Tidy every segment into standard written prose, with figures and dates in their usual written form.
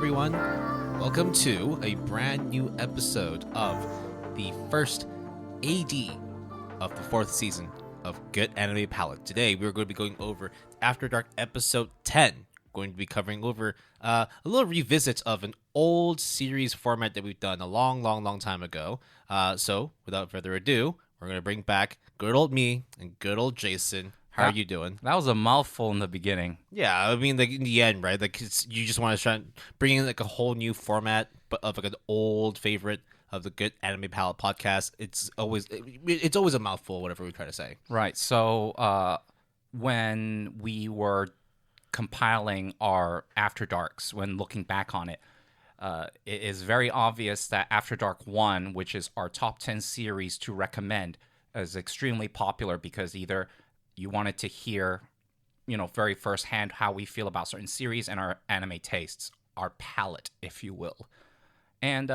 everyone. Welcome to a brand new episode of the first AD of the fourth season of Good Anime Palette. Today, we're going to be going over After Dark episode 10. Going to be covering over a little revisit of an old series format that we've done a long time ago. So, without further ado, we're going to bring back good old me and good old Jason. How are you doing? That was a mouthful in the beginning. Yeah, I mean, like in the end, right? Like you just want to try and bring in like a whole new format, but of like an old favorite of the Good Anime Palette podcast. It's always a mouthful, whatever we try to say. Right. So when we were compiling our After Darks, when looking back on it, it is very obvious that After Dark 1, which is our top 10 series to recommend, is extremely popular because either you wanted to hear, very firsthand how we feel about certain series and our anime tastes, our palette, if you will. And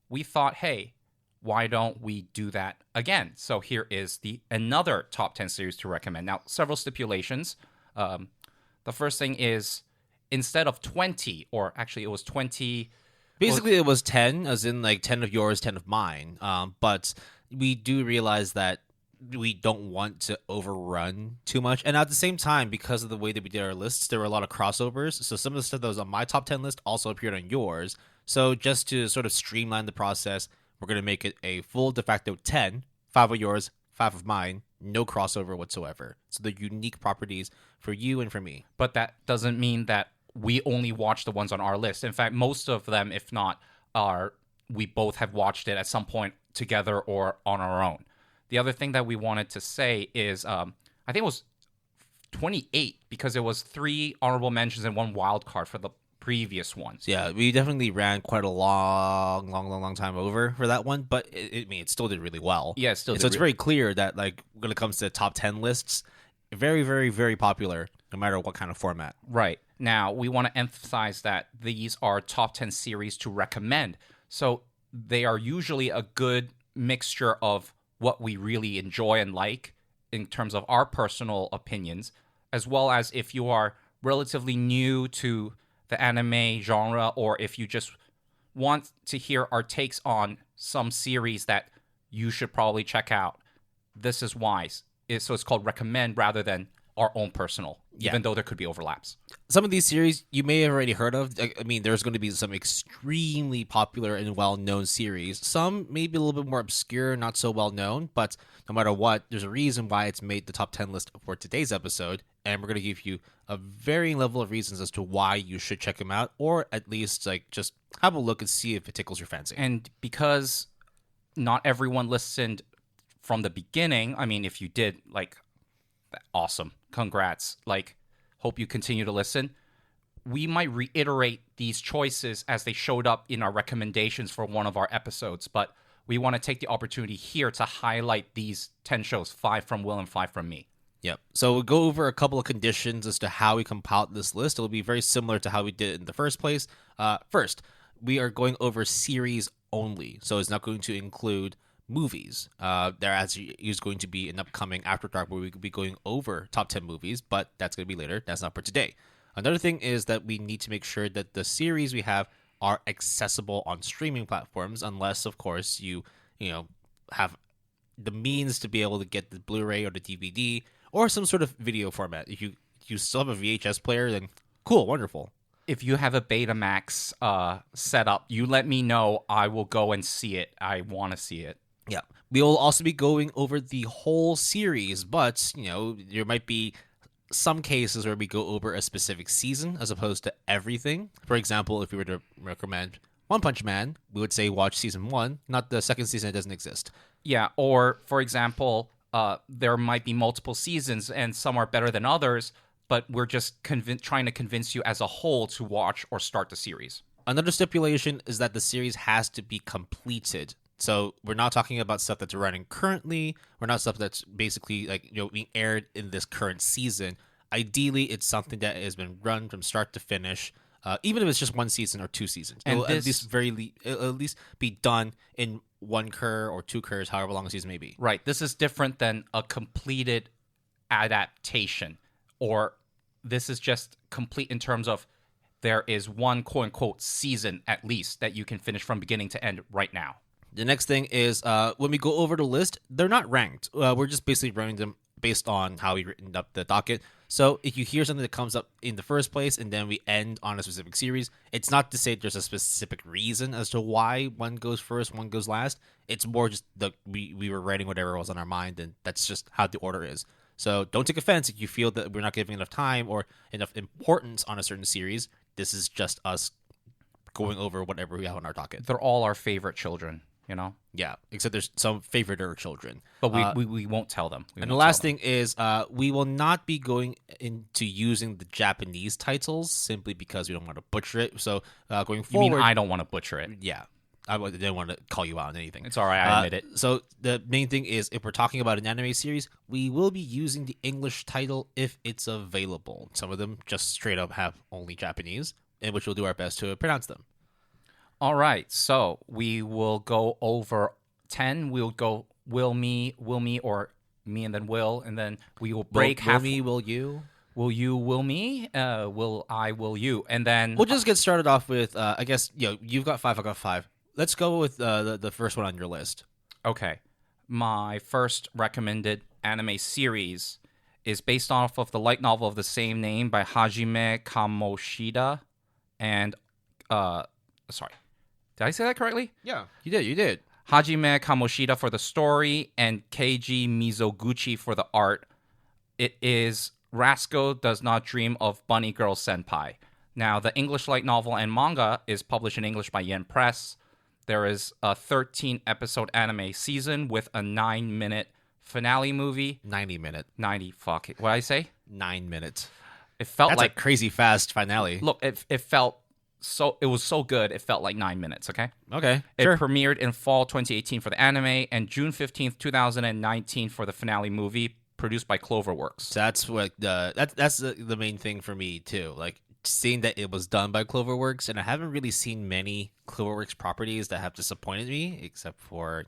we thought, hey, why don't we do that again? So here is another top 10 series to recommend. Now, several stipulations. The first thing is, instead of 20, or actually it was 20... Basically, it was 10, as in like 10 of yours, 10 of mine. But we do realize that we don't want to overrun too much. And at the same time, because of the way that we did our lists, there were a lot of crossovers. So some of the stuff that was on my top 10 list also appeared on yours. So just to sort of streamline the process, we're going to make it a full de facto 10, 5 of yours, 5 of mine, no crossover whatsoever. So the unique properties for you and for me. But that doesn't mean that we only watch the ones on our list. In fact, most of them, if not, we both have watched it at some point together or on our own. The other thing that we wanted to say is, I think it was 28, because it was 3 honorable mentions and 1 wild card for the previous ones. Yeah, we definitely ran quite a long time over for that one, but it still did really well. Yeah, it's very clear that, like, when it comes to top 10 lists, very, very, very popular, no matter what kind of format. Right. Now, we want to emphasize that these are top 10 series to recommend. So they are usually a good mixture of what we really enjoy and like in terms of our personal opinions, as well as if you are relatively new to the anime genre, or if you just want to hear our takes on some series that you should probably check out. This is why. So it's called recommend rather than our own personal, even though there could be overlaps. Some of these series you may have already heard of. I mean, there's going to be some extremely popular and well-known series. Some maybe a little bit more obscure, not so well-known, but no matter what, there's a reason why it's made the top 10 list for today's episode, and we're going to give you a varying level of reasons as to why you should check them out, or at least like just have a look and see if it tickles your fancy. And because not everyone listened from the beginning, I mean, if you did, like, awesome. Congrats. Like, hope you continue to listen. We might reiterate these choices as they showed up in our recommendations for one of our episodes, but we want to take the opportunity here to highlight these 10 shows, 5 from Will and 5 from me. Yep. So we'll go over a couple of conditions as to how we compiled this list. It'll be very similar to how we did it in the first place. First, we are going over series only, so it's not going to include movies. There actually is going to be an upcoming After Dark where we could be going over top 10 movies, but that's going to be later. That's not for today. Another thing is that we need to make sure that the series we have are accessible on streaming platforms, unless, of course, you have the means to be able to get the Blu-ray or the DVD or some sort of video format. If you still have a VHS player, then cool, wonderful. If you have a Betamax set up, you let me know. I will go and see it. I want to see it. Yeah, we will also be going over the whole series, but, there might be some cases where we go over a specific season as opposed to everything. For example, if we were to recommend One Punch Man, we would say watch season 1, not the second season that doesn't exist. Yeah, or, for example, there might be multiple seasons and some are better than others, but we're just trying to convince you as a whole to watch or start the series. Another stipulation is that the series has to be completed. So we're not talking about stuff that's running currently. We're not stuff that's basically being aired in this current season. Ideally, it's something that has been run from start to finish, even if it's just 1 season or 2 seasons. And it'll at least be done in 1 cur or 2 curs, however long the season may be. Right. This is different than a completed adaptation, or this is just complete in terms of there is one quote-unquote season at least that you can finish from beginning to end right now. The next thing is when we go over the list, they're not ranked. We're just basically running them based on how we written up the docket. So if you hear something that comes up in the first place and then we end on a specific series, it's not to say there's a specific reason as to why one goes first, one goes last. It's more just we were writing whatever was on our mind, and that's just how the order is. So don't take offense if you feel that we're not giving enough time or enough importance on a certain series. This is just us going over whatever we have on our docket. They're all our favorite children, Yeah, except there's some favoriter children. But we won't tell them. And the last thing is we will not be going into using the Japanese titles simply because we don't want to butcher it. So going forward... You mean I don't want to butcher it? Yeah. I didn't want to call you out on anything. It's all right, I admit it. So the main thing is if we're talking about an anime series, we will be using the English title if it's available. Some of them just straight up have only Japanese, in which we'll do our best to pronounce them. All right, so we will go over 10. We'll go will me, or me and then will, and then we will break half. Will me, will you? Will you, will me? Will I, will you? And then... We'll just get started off with, I guess, you've got 5, I've got 5. Let's go with the first one on your list. Okay. My first recommended anime series is based off of the light novel of the same name by Hajime Kamoshida and... sorry. Did I say that correctly? Yeah, you did. Hajime Kamoshida for the story and Keiji Mizoguchi for the art. It is Rascal Does Not Dream of Bunny Girl Senpai. Now, the English light novel and manga is published in English by Yen Press. There is a 13-episode anime season with a 9-minute finale movie. 90-minute. 90, fuck it. What did I say? 9 minutes. It felt That's like... a crazy fast finale. Look, it felt... So it was so good, it felt like 9 minutes, okay? Okay, It sure. premiered in fall 2018 for the anime and June 15th, 2019 for the finale movie, produced by Cloverworks. So that's what that's the main thing for me too. Like seeing that it was done by Cloverworks, and I haven't really seen many Cloverworks properties that have disappointed me, except for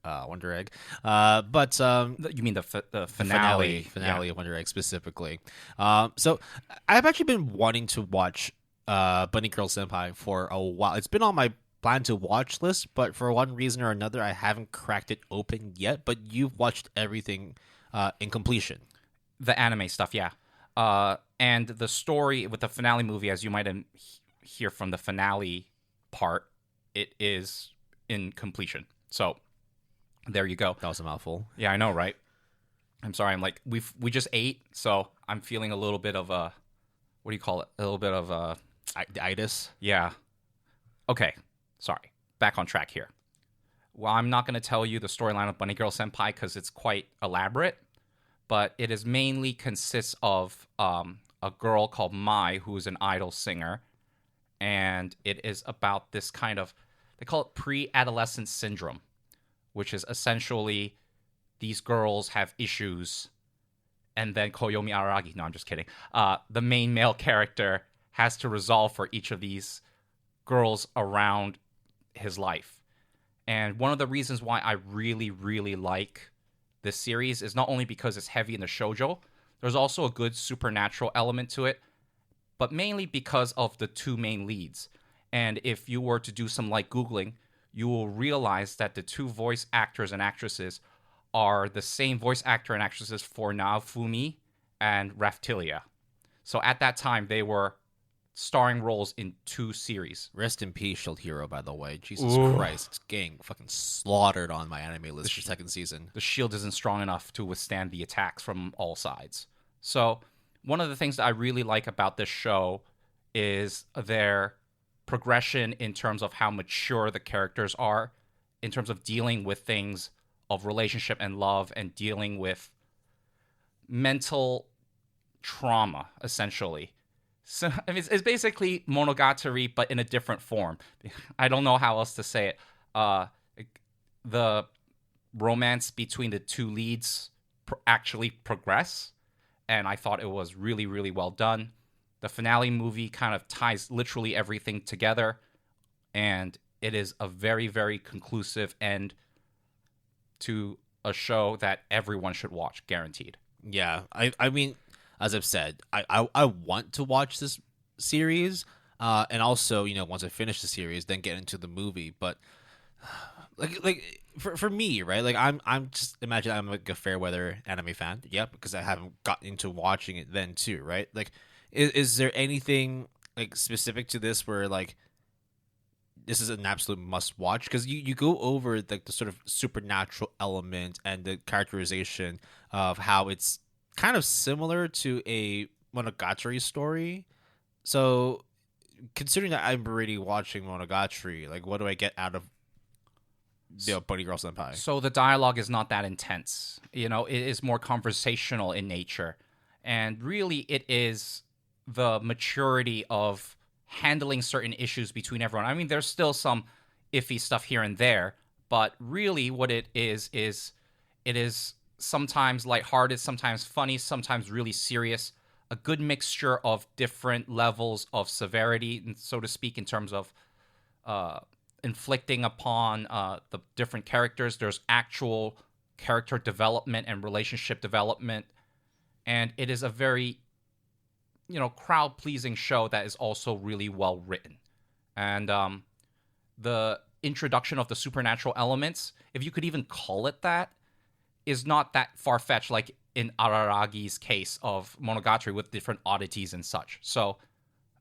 Wonder Egg. But You mean the finale of Wonder Egg specifically. So I've actually been wanting to watch Bunny Girl Senpai for a while. It's been on my plan to watch list, but for one reason or another, I haven't cracked it open yet. But you've watched everything in completion. The anime stuff, yeah. And the story with the finale movie, as you might hear from the finale part, it is in completion. So there you go. That was a mouthful. Yeah, I know, right? I'm sorry. I'm like we just ate, so I'm feeling a little bit of a what do you call it? A little bit of a itis. Yeah. Okay. Sorry. Back on track here. Well, I'm not going to tell you the storyline of Bunny Girl Senpai because it's quite elaborate, but it is mainly consists of a girl called Mai who is an idol singer, and it is about this kind of, they call it pre-adolescent syndrome, which is essentially these girls have issues, and then Koyomi Araragi, no, I'm just kidding, the main male character has to resolve for each of these girls around his life. And one of the reasons why I really, really like this series is not only because it's heavy in the shoujo, there's also a good supernatural element to it, but mainly because of the two main leads. And if you were to do some light Googling, you will realize that the two voice actors and actresses are the same voice actor and actresses for Naofumi and Raphtilia. So at that time, they were starring roles in 2 series. Rest in peace, Shield Hero, by the way. Jesus Christ. It's getting fucking slaughtered on my anime list for second season. The shield isn't strong enough to withstand the attacks from all sides. So one of the things that I really like about this show is their progression in terms of how mature the characters are, in terms of dealing with things of relationship and love and dealing with mental trauma, essentially. So I mean, it's basically Monogatari, but in a different form. I don't know how else to say it. The romance between the two leads actually progress, and I thought it was really, really well done. The finale movie kind of ties literally everything together, and it is a very, very conclusive end to a show that everyone should watch, guaranteed. Yeah, I mean, as I've said, I want to watch this series, and also once I finish the series, then get into the movie. But like for me, right? Like I'm just imagine I'm like a fair weather anime fan, yeah, because I haven't gotten into watching it then too, right? Like, is there anything like specific to this where like this is an absolute must watch? Because you go over like the sort of supernatural element and the characterization of how it's kind of similar to a Monogatari story. So considering that I'm already watching Monogatari, like what do I get out of Bunny Girl Senpai? So the dialogue is not that intense. It is more conversational in nature. And really, it is the maturity of handling certain issues between everyone. I mean, there's still some iffy stuff here and there, but really what it is it is sometimes lighthearted, sometimes funny, sometimes really serious. A good mixture of different levels of severity, so to speak, in terms of inflicting upon the different characters. There's actual character development and relationship development, and it is a very crowd-pleasing show that is also really well written. And the introduction of the supernatural elements, if you could even call it that, is not that far-fetched like in Araragi's case of Monogatari with different oddities and such. So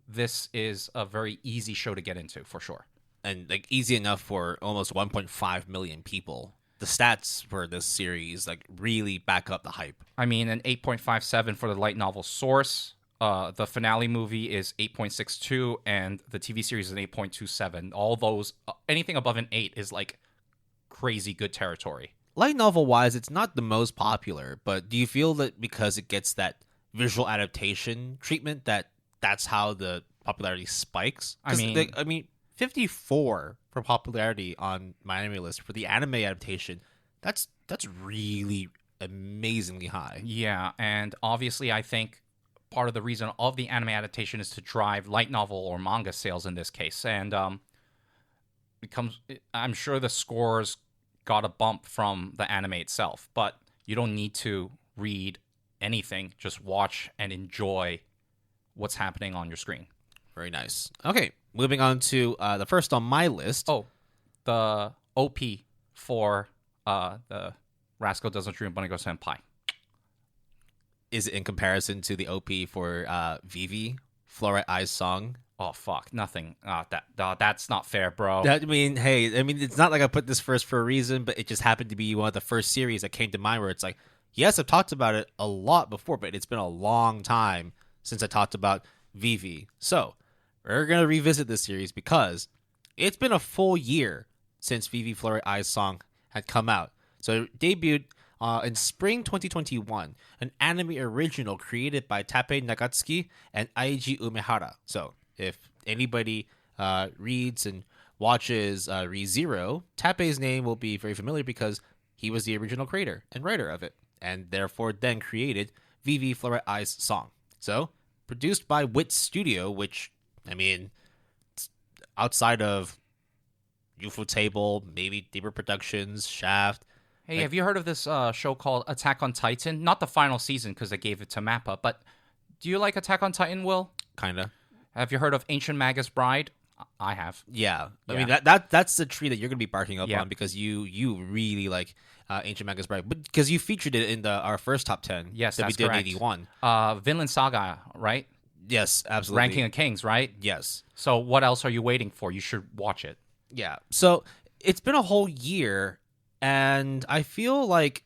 this is a very easy show to get into, for sure. And like easy enough for almost 1.5 million people. The stats for this series like really back up the hype. I mean, an 8.57 for the light novel source. The finale movie is 8.62, and the TV series is an 8.27. All those, anything above an 8 is like crazy good territory. Light novel wise, it's not the most popular, but do you feel that because it gets that visual adaptation treatment that's how the popularity spikes? I mean, 54 for popularity on my anime list for the anime adaptation. That's really amazingly high. Yeah, and obviously I think part of the reason of the anime adaptation is to drive light novel or manga sales in this case, and I'm sure the scores got a bump from the anime itself, but you don't need to read anything. Just watch and enjoy what's happening on your screen. Very nice. Okay, moving on to the first on my list. Oh, the OP for the Rascal Doesn't Dream Bunny Girl Senpai. Is it in comparison to the OP for Vivy, Fluorite Eyes Song? Oh, fuck. Nothing. That's not fair, bro. It's not like I put this first for a reason, but it just happened to be one of the first series that came to mind where it's like, yes, I've talked about it a lot before, but it's been a long time since I talked about Vivy. So, we're going to revisit this series because it's been a full year since Vivy Fluorite Eyes Song had come out. So, it debuted in spring 2021, an anime original created by Tappei Nagatsuki and Aiji Umehara. So, if anybody reads and watches ReZero, Tappei's name will be very familiar because he was the original creator and writer of it, and therefore then created Vivy Fluorite Eyes Song. So, produced by Wit Studio, which, I mean, outside of UFO Table, maybe Deeper Productions, Shaft. Hey, have you heard of this show called Attack on Titan? Not the final season because they gave it to Mappa, but do you like Attack on Titan, Will? Kinda. Have you heard of Ancient Magus Bride? I have. Yeah. I mean, that's the tree that you're going to be barking up on because you really like Ancient Magus Bride. But because you featured it in our first top 10 yes, that that's we did correct. in 81. Vinland Saga, right? Yes, absolutely. Ranking of Kings, right? Yes. So what else are you waiting for? You should watch it. Yeah. So it's been a whole year, and I feel like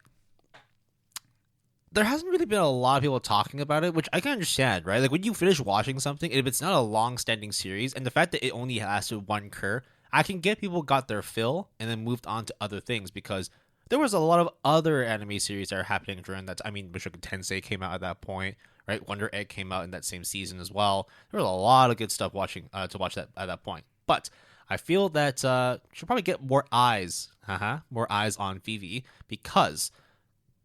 there hasn't really been a lot of people talking about it, which I can understand, right? Like when you finish watching something, if it's not a long-standing series, and the fact that it only lasted one cour, I can get people got their fill and then moved on to other things because there was a lot of other anime series that are happening during that. I mean, Mushoku Tensei came out at that point, right? Wonder Egg came out in that same season as well. There was a lot of good stuff to watch that at that point. But I feel that should probably get more eyes on Vivy because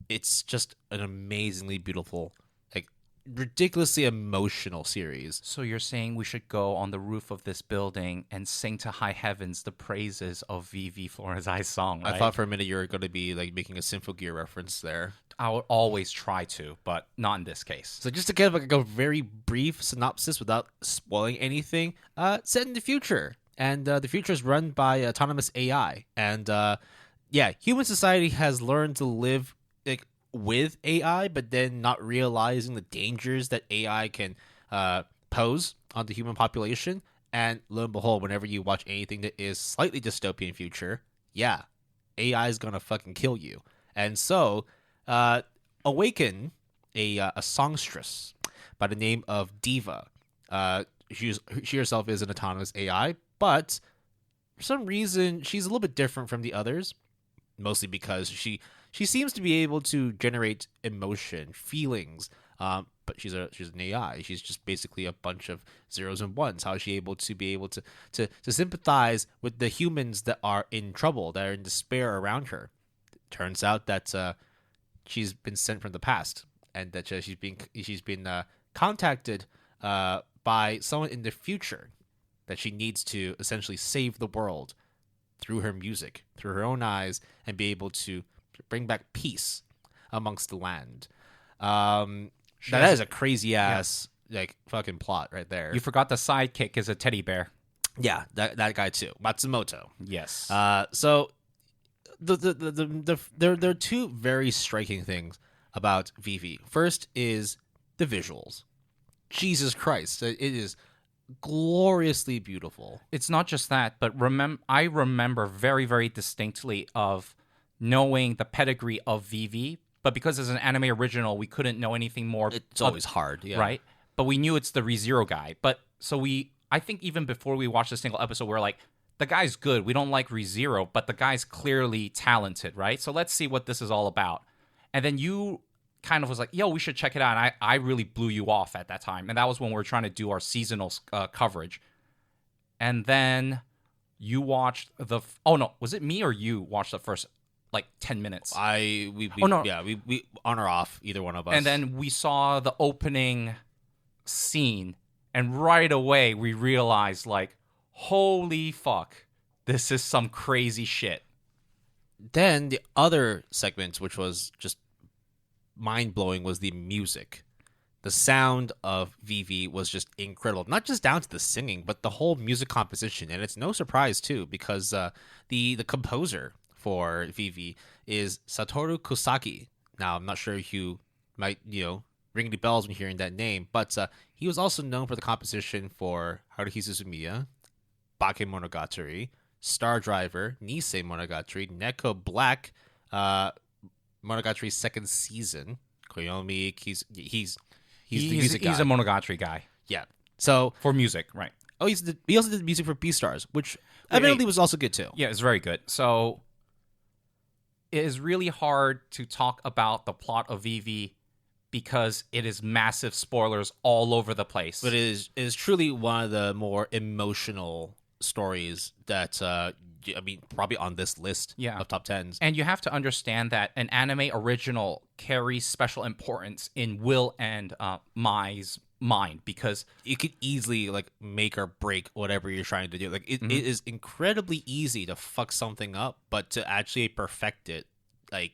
it's just an amazingly beautiful ridiculously emotional series. So you're saying we should go on the roof of this building and sing to high heavens the praises of Vivy Florenzi's song, right? I thought for a minute you were going to be like making a Symphogear reference there. I would always try to, but not in this case. So just to give like a very brief synopsis without spoiling anything, set in the future. And the future is run by autonomous AI. And human society has learned to live like with AI, but then not realizing the dangers that AI can pose on the human population. And lo and behold, whenever you watch anything that is slightly dystopian future, AI is gonna fucking kill you. And so, awaken a songstress by the name of Diva. She herself is an autonomous AI, but for some reason she's a little bit different from the others, mostly because she seems to be able to generate emotion, feelings, but she's an AI. She's just basically a bunch of zeros and ones. How is she able to sympathize with the humans that are in trouble, that are in despair around her? Turns out that she's been sent from the past, and that she's been contacted by someone in the future, that she needs to essentially save the world through her music, through her own eyes, and be able to bring back peace amongst the land. That is a crazy ass like fucking plot right there. You forgot the sidekick is a teddy bear. Yeah, that guy too, Matsumoto. Yes. So there are two very striking things about Vivy. First is the visuals. Jesus Christ, it is gloriously beautiful. It's not just that, but I remember very, very distinctly of knowing the pedigree of Vivy, but because it's an anime original, we couldn't know anything more. It's always hard, yeah. Right? But we knew it's the ReZero guy. But so I think even before we watched a single episode, we're like, the guy's good. We don't like ReZero, but the guy's clearly talented, right? So let's see what this is all about. And then you kind of was like, yo, we should check it out. And I really blew you off at that time. And that was when we were trying to do our seasonal coverage. And then you watched oh no, was it me or you watched the first like 10 minutes? We on or off, either one of us. And then we saw the opening scene, and right away we realized like, holy fuck, this is some crazy shit. Then the other segment, which was just mind-blowing, was the music. The sound of Vivy was just incredible. Not just down to the singing, but the whole music composition. And it's no surprise, too, because the composer for Vivy is Satoru Kosaki. Now, I'm not sure if you might, ring any bells when hearing that name, but he was also known for the composition for Haruhi Suzumiya, Bake Monogatari, Star Driver, Nisei Monogatari, Neko Black, Monogatari's second season, Koyomi. He's the music guy. He's a Monogatari guy. Yeah. So for music, right? Oh, he also did music for Beastars, which evidently was also good too. Yeah, it's very good. So it is really hard to talk about the plot of Vivy because it is massive spoilers all over the place. But it is truly one of the more emotional stories that probably on this list of top 10s. And you have to understand that an anime original carries special importance in Will and Mai's mind, because you could easily like make or break whatever you're trying to do. Like it is incredibly easy to fuck something up, but to actually perfect it, like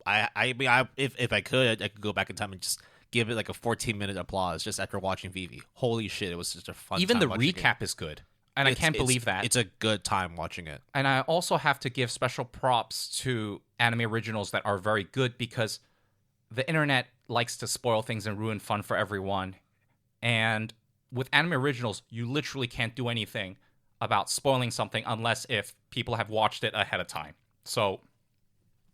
if I could go back in time and just give it like a 14-minute applause just after watching Vivy. Holy shit, it was just a fun even time. The recap is good. And I can't believe that. It's a good time watching it. And I also have to give special props to anime originals that are very good, because the internet likes to spoil things and ruin fun for everyone. And with anime originals, you literally can't do anything about spoiling something unless if people have watched it ahead of time. So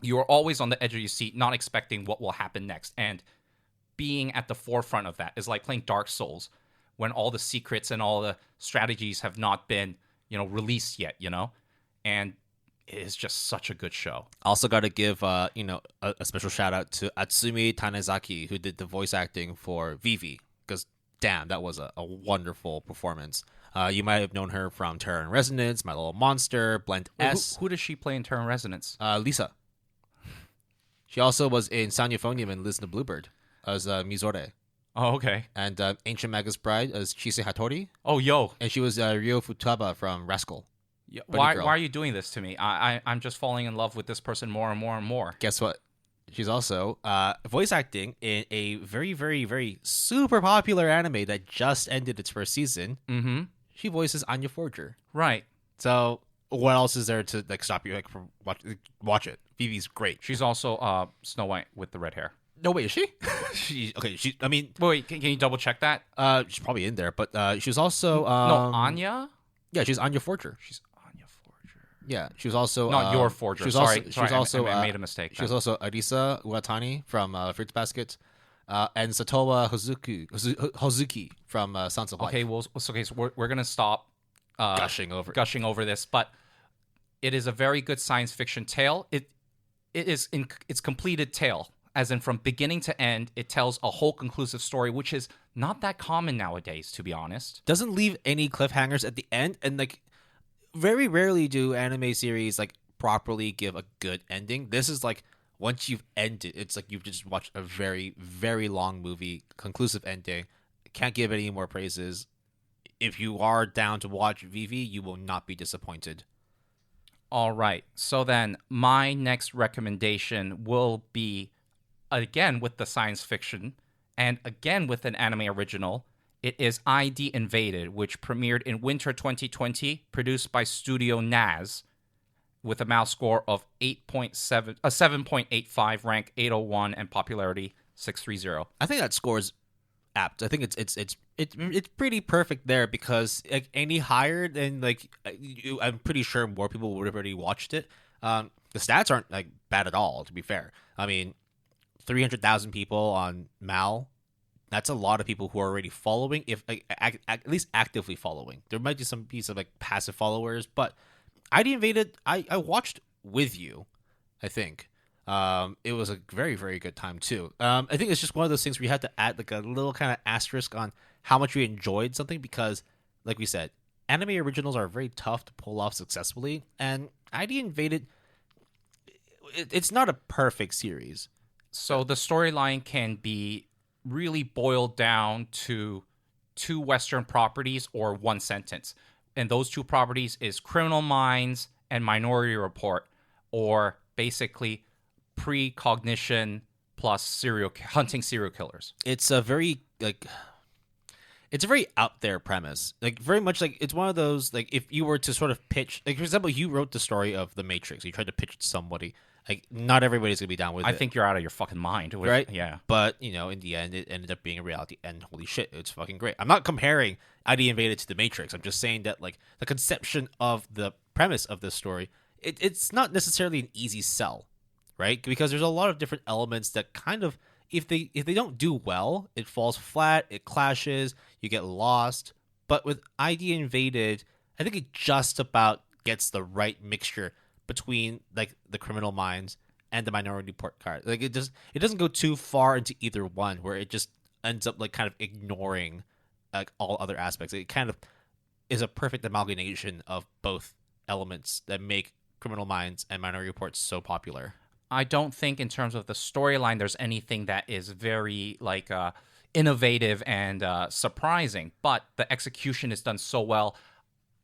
you are always on the edge of your seat, not expecting what will happen next. And being at the forefront of that is like playing Dark Souls, when all the secrets and all the strategies have not been, released yet, and it is just such a good show. Also got to give, a special shout out to Atsumi Tanezaki, who did the voice acting for Vivy, because damn, that was a wonderful performance. You might have known her from Terror and Resonance, My Little Monster, Blend S. Who does she play in Terror and Resonance? Lisa. She also was in Sound Euphonium and Liz the Bluebird. as Mizore. Oh, okay. And Ancient Magus Bride as Chise Hattori. Oh, yo. And she was Ryo Futaba from Rascal. Yeah, why are you doing this to me? I'm just falling in love with this person more and more and more. Guess what? She's also voice acting in a very, very, very super popular anime that just ended its first season. Mm-hmm. She voices Anya Forger. Right. So what else is there to stop you from watch it? Vivy's great. She's also Snow White with the red hair. No, wait, is she? I mean, wait, can you double check that? She's probably in there, but she was also no, Anya. Yeah, she's Anya Forger. She's Anya Forger. Yeah, she was also not your Forger. She was sorry, she was also I made a mistake. She was also Arisa Uatani from Fruits Basket, and Satowa Hozuki from Sons of Life. Okay, well, okay, so we're gonna stop gushing over this, but it is a very good science fiction tale. It is in its completed tale. As in, from beginning to end, it tells a whole conclusive story, which is not that common nowadays, to be honest. Doesn't leave any cliffhangers at the end, and like very rarely do anime series like properly give a good ending. This is like once you've ended, it's like you've just watched a very, very long movie, conclusive ending. Can't give any more praises. If you are down to watch Vivy, you will not be disappointed. All right. So then, my next recommendation will be, again with the science fiction, and again with an anime original. It is ID Invaded, which premiered in winter 2020, produced by Studio Naz, with a mouse score of 7.85, rank 801, and popularity 630. I think that score is apt. I think it's pretty perfect there, because like any higher than like I'm pretty sure more people would have already watched it. The stats aren't like bad at all, to be fair. I mean, 300,000 people on Mal. That's a lot of people who are already following, if at least actively following. There might be some piece of like passive followers, but ID Invaded, I watched with you, I think. It was a very, very good time too. I think it's just one of those things where you have to add like a little kind of asterisk on how much we enjoyed something, because like we said, anime originals are very tough to pull off successfully, and ID Invaded, it's not a perfect series. So the storyline can be really boiled down to two Western properties or one sentence. And those two properties is Criminal Minds and Minority Report, or basically precognition plus hunting serial killers. It's a very it's a very out there premise. Like very much like it's one of those, like if you were to sort of pitch, like for example, you wrote the story of The Matrix. You tried to pitch it to somebody. Like not everybody's gonna be down with it. I think you're out of your fucking mind, right? Yeah. But you know, in the end, it ended up being a reality, and holy shit, it's fucking great. I'm not comparing ID Invaded to The Matrix. I'm just saying that like the conception of the premise of this story, it's not necessarily an easy sell, right? Because there's a lot of different elements that kind of, if they don't do well, it falls flat, it clashes, you get lost. But with ID Invaded, I think it just about gets the right mixture between like the Criminal Minds and the Minority Report card. Like it doesn't go too far into either one, where it just ends up like kind of ignoring like all other aspects. It kind of is a perfect amalgamation of both elements that make Criminal Minds and Minority Report so popular. I don't think in terms of the storyline there's anything that is very like innovative and surprising, but the execution is done so well,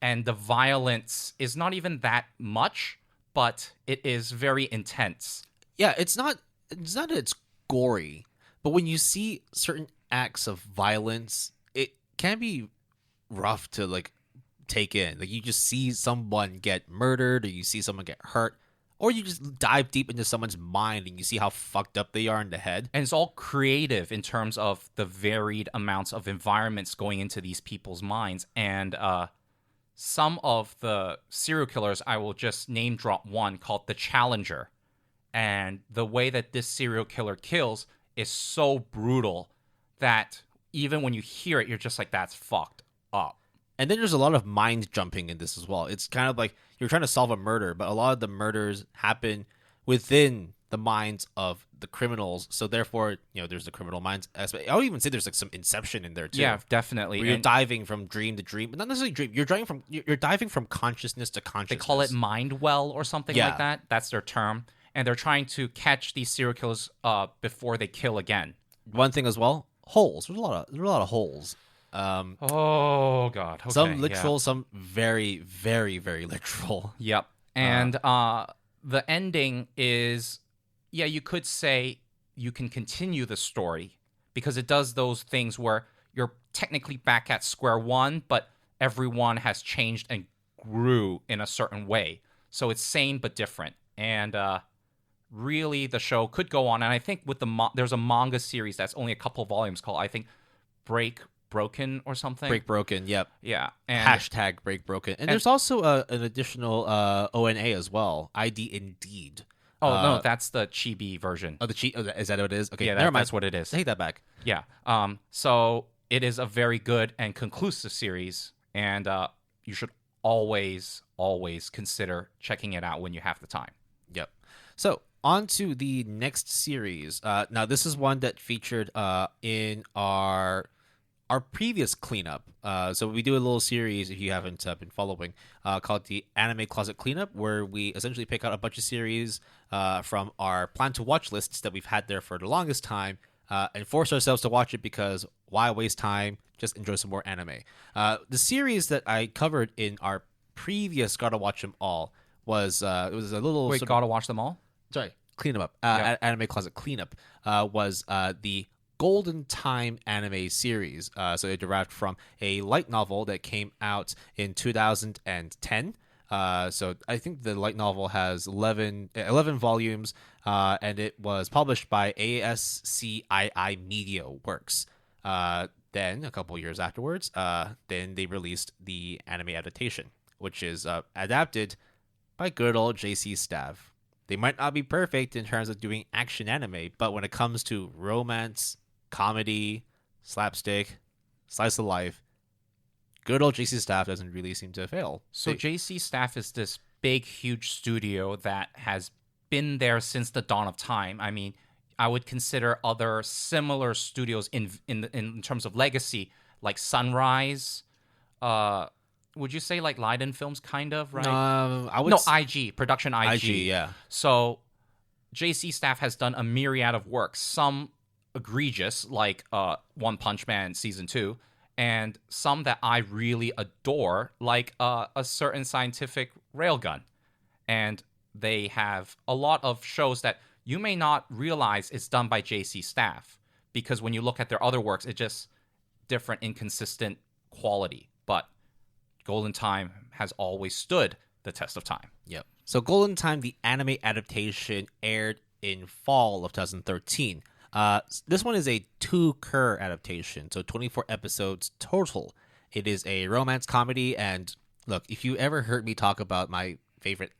and the violence is not even that much, but it is very intense. Yeah, it's not that it's gory, but when you see certain acts of violence, it can be rough to like take in. Like you just see someone get murdered, or you see someone get hurt, or you just dive deep into someone's mind and you see how fucked up they are in the head. And it's all creative in terms of the varied amounts of environments going into these people's minds. And some of the serial killers, I will just name drop one called the Challenger. And the way that this serial killer kills is so brutal that even when you hear it, you're just like, that's fucked up. And then there's a lot of mind jumping in this as well. It's kind of like you're trying to solve a murder, but a lot of the murders happen within the minds of the criminals. So therefore, you know, there's the Criminal Minds aspect. I would even say there's like some Inception in there too. Yeah, definitely. Where you're diving from dream to dream, but not necessarily dream. You're diving from consciousness to consciousness. They call it mind well or something like that. That's their term. And they're trying to catch these serial killers before they kill again. one thing as well, holes. There's a lot of holes. Oh God. Okay. Some literal, some very, very, very literal. Yep. And the ending is, yeah, you could say you can continue the story because it does those things where you're technically back at square one, but everyone has changed and grew in a certain way. So it's same but different. And really, the show could go on. And I think with there's a manga series that's only a couple volumes called, I think, Broken or something. Break Broken, yep. Yeah. And Hashtag Break Broken. And there's also an additional ONA as well. ID Indeed. Oh, no, that's the chibi version. Oh, is that what it is? Okay, Yeah, never mind. that's what it is. Take that back. Yeah. So it is a very good and conclusive series, and you should always, always consider checking it out when you have the time. Yep. So on to the next series. Now this is one that featured in our previous cleanup. So we do a little series, if you haven't been following, called the Anime Closet Cleanup, where we essentially pick out a bunch of series from our plan to watch lists that we've had there for the longest time, and force ourselves to watch it because why waste time? Just enjoy some more anime. The series that I covered in our previous Gotta Watch Them All was it was a little Wait, Gotta Watch Them All? Sorry, clean them up. Yeah. Anime Closet Cleanup was the Golden Time anime series. So it derived from a light novel that came out in 2010. So I think the light novel has 11 volumes, and it was published by ASCII Media Works. Then, a couple years afterwards, then they released the anime adaptation, which is adapted by good old JC Staff. They might not be perfect in terms of doing action anime, but when it comes to romance, comedy, slapstick, slice of life, good old JC Staff doesn't really seem to fail. So JC Staff is this big, huge studio that has been there since the dawn of time. I mean, I would consider other similar studios in terms of legacy, like Sunrise. Would you say like Leiden Films, kind of, right? I would IG, Production IG. IG, yeah. So JC Staff has done a myriad of work, some egregious, like One Punch Man Season 2, and some that I really adore, like a certain scientific railgun. And they have a lot of shows that you may not realize is done by JC Staff, because when you look at their other works, it's just different, inconsistent quality. But Golden Time has always stood the test of time. Yep. So Golden Time, the anime adaptation, aired in fall of 2013. This one is a 2-cour adaptation, so 24 episodes total. It is a romance comedy, and look, if you ever heard me talk about my favorite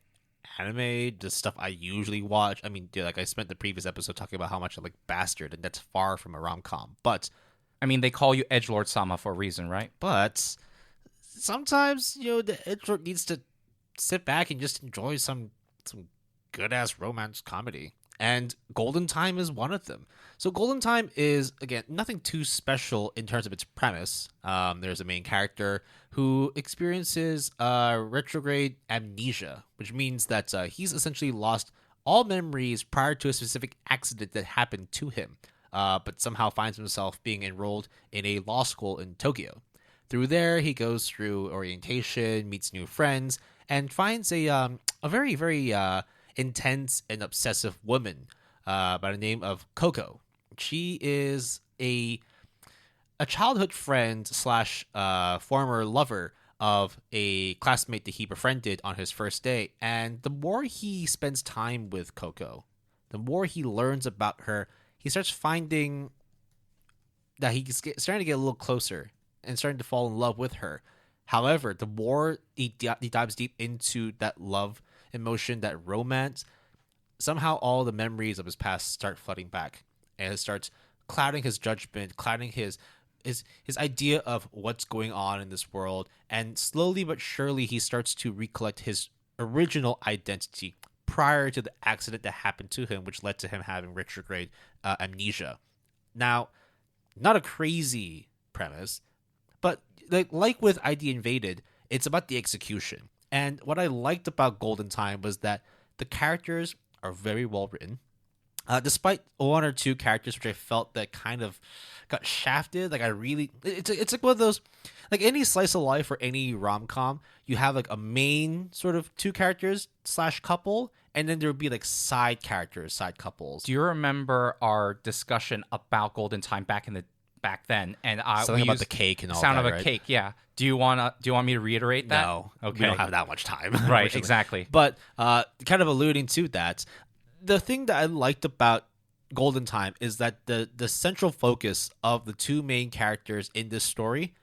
anime, the stuff I usually watch, I mean, dude, like I spent the previous episode talking about how much I like Bastard, and that's far from a rom-com, but... I mean, they call you Edgelord Sama for a reason, right? But sometimes, the edgelord needs to sit back and just enjoy some good-ass romance comedy. And Golden Time is one of them. So Golden Time is, again, nothing too special in terms of its premise. There's a main character who experiences retrograde amnesia, which means that he's essentially lost all memories prior to a specific accident that happened to him, but somehow finds himself being enrolled in a law school in Tokyo. Through there, he goes through orientation, meets new friends, and finds a very, very intense and obsessive woman by the name of Coco. She is a childhood friend slash former lover of a classmate that he befriended on his first day. And the more he spends time with Coco, the more he learns about her, he starts finding that he's starting to get a little closer and starting to fall in love with her. However, the more he dives deep into that love emotion, that romance, somehow all the memories of his past start flooding back, and it starts clouding his judgment, clouding his idea of what's going on in this world. And slowly but surely, he starts to recollect his original identity prior to the accident that happened to him, which led to him having retrograde amnesia. Now, not a crazy premise, but like with ID Invaded, it's about the execution. And what I liked about Golden Time was that the characters are very well written. Despite one or two characters which I felt that kind of got shafted, like it's like one of those, like any slice of life or any rom com, you have like a main sort of two characters slash couple, and then there would be like side characters, side couples. Do you remember our discussion about Golden Time back then? And Something we about used the cake and all sound that, of a right? cake. Yeah. Do you want me to reiterate that? No, Okay. we don't have that much time. Right. unfortunately. Exactly. But kind of alluding to that, the thing that I liked about Golden Time is that the central focus of the two main characters in this story,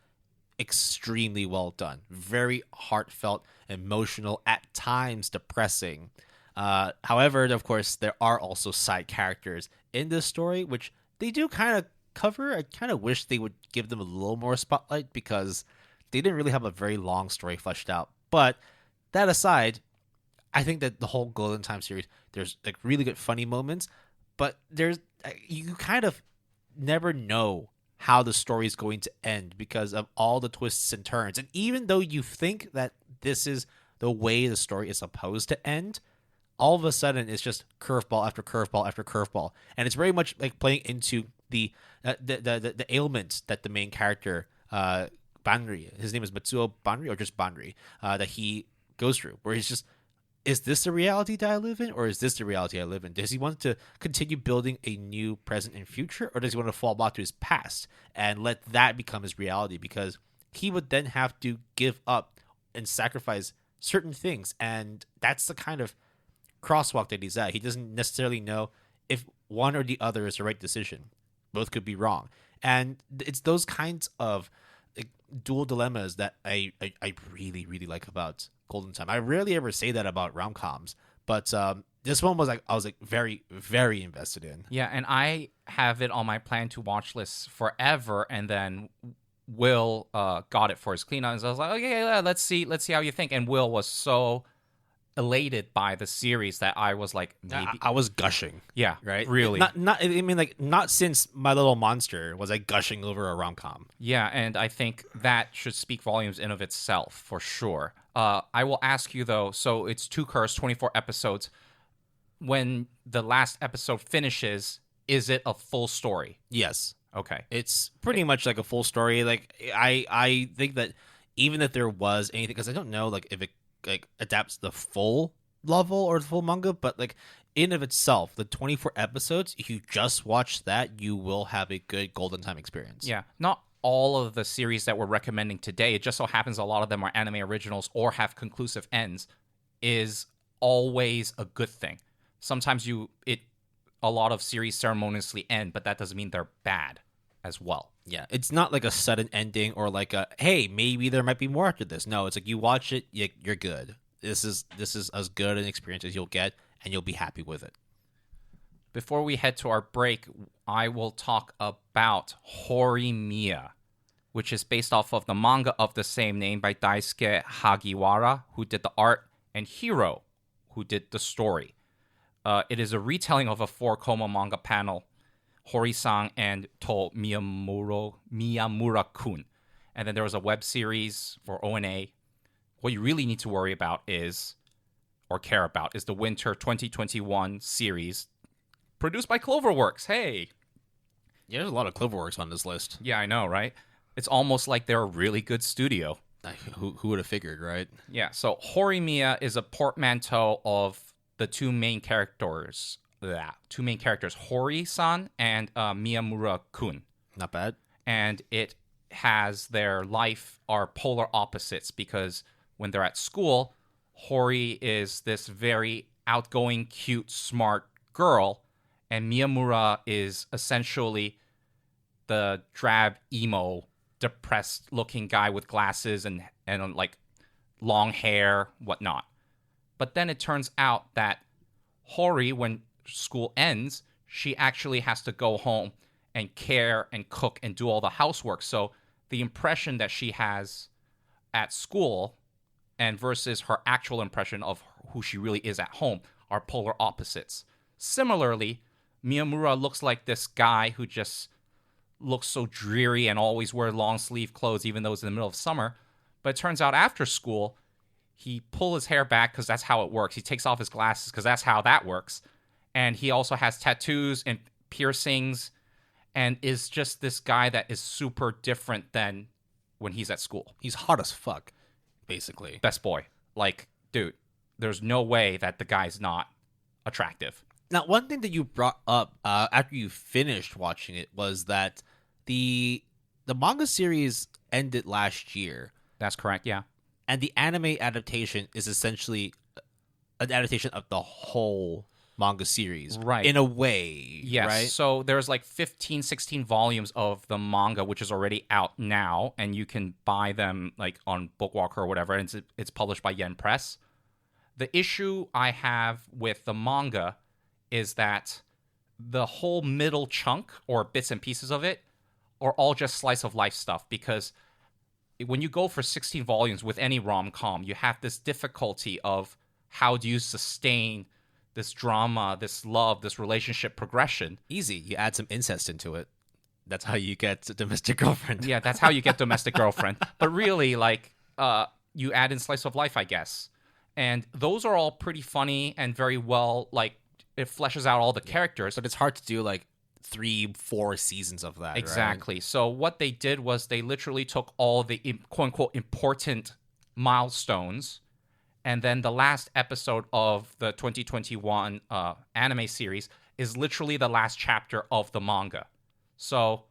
extremely well done, very heartfelt, emotional, at times depressing. However, of course, there are also side characters in this story, which they do kind of cover. I kind of wish they would give them a little more spotlight because they didn't really have a very long story fleshed out. But that aside, I think that the whole Golden Time series, there's like really good funny moments, but you kind of never know how the story is going to end because of all the twists and turns. And even though you think that this is the way the story is supposed to end, all of a sudden it's just curveball after curveball after curveball, and it's very much like playing into the ailments that the main character Banri, his name is Matsuo Banri or just Banri, that he goes through, where he's just, is this the reality that I live in, or is this the reality I live in? Does he want to continue building a new present and future, or does he want to fall back to his past and let that become his reality? Because he would then have to give up and sacrifice certain things, and that's the kind of crosswalk that he's at. He doesn't necessarily know if one or the other is the right decision. Both could be wrong, and it's those kinds of like, dual dilemmas that I really really like about Golden Time. I rarely ever say that about rom-coms, but this one was like I was like very very invested in. Yeah, and I have it on my plan to watch list forever, and then Will got it for his cleanup. So I was like, okay, yeah, let's see how you think. And Will was so elated by the series that I was like, maybe I was gushing. Yeah, Right? really. Not I mean like not since My Little Monster was I gushing over a rom-com. Yeah, and I think that should speak volumes in of itself for sure. I will ask you though, so it's two curse, 24 episodes. When the last episode finishes, is it a full story? Yes. Okay. It's pretty much like a full story. Like I think that even if there was anything, because I don't know like if it like adapts the full level or the full manga, but like in of itself, the 24 episodes, if you just watch that, you will have a good Golden Time experience. Yeah, not all of the series that we're recommending today, it just so happens a lot of them are anime originals or have conclusive ends, is always a good thing. Sometimes a lot of series ceremoniously end, but that doesn't mean they're bad as well. Yeah, it's not like a sudden ending or like a, hey, maybe there might be more after this. No, it's like you watch it, you're good. This is as good an experience as you'll get, and you'll be happy with it. Before we head to our break, I will talk about Horimiya, which is based off of the manga of the same name by Daisuke Hagiwara, who did the art, and Hiro, who did the story. It is a retelling of a 4-koma manga panel, Hori-san and To Miyamura-kun. And then there was a web series for ONA. What you really need to worry about is, or care about, is the Winter 2021 series produced by Cloverworks. Hey! Yeah, there's a lot of Cloverworks on this list. Yeah, I know, right? It's almost like they're a really good studio. Who would have figured, right? Yeah, so Horimiya is a portmanteau of the two main characters, Hori-san and Miyamura-kun. Not bad. And it has their life are polar opposites because when they're at school, Hori is this very outgoing, cute, smart girl, and Miyamura is essentially the drab, emo, depressed-looking guy with glasses and like long hair, whatnot. But then it turns out that Hori, when school ends, she actually has to go home and care and cook and do all the housework. So the impression that she has at school and versus her actual impression of who she really is at home are polar opposites. Similarly, Miyamura looks like this guy who just looks so dreary and always wears long sleeve clothes even though it's in the middle of summer. But it turns out after school, he pull his hair back because that's how it works. He takes off his glasses because that's how that works. And he also has tattoos and piercings and is just this guy that is super different than when he's at school. He's hot as fuck, basically. Best boy. Like, dude, there's no way that the guy's not attractive. Now, one thing that you brought up after you finished watching it was that the manga series ended last year. That's correct, yeah. And the anime adaptation is essentially an adaptation of the whole manga series. Right. In a way. Yes. Right? So there's like 15, 16 volumes of the manga, which is already out now, and you can buy them like on Bookwalker or whatever, and it's published by Yen Press. The issue I have with the manga is that the whole middle chunk or bits and pieces of it are all just slice of life stuff, because when you go for 16 volumes with any rom-com, you have this difficulty of how do you sustain this drama, this love, this relationship progression. Easy. You add some incest into it. That's how you get Domestic Girlfriend. Yeah, that's how you get Domestic Girlfriend. But really, like, you add in slice of life, I guess. And those are all pretty funny and very well, like, it fleshes out all the characters. But it's hard to do, like, 3-4 seasons of that. Exactly. Right? So what they did was they literally took all the quote-unquote important milestones, and then the last episode of the 2021 anime series is literally the last chapter of the manga. So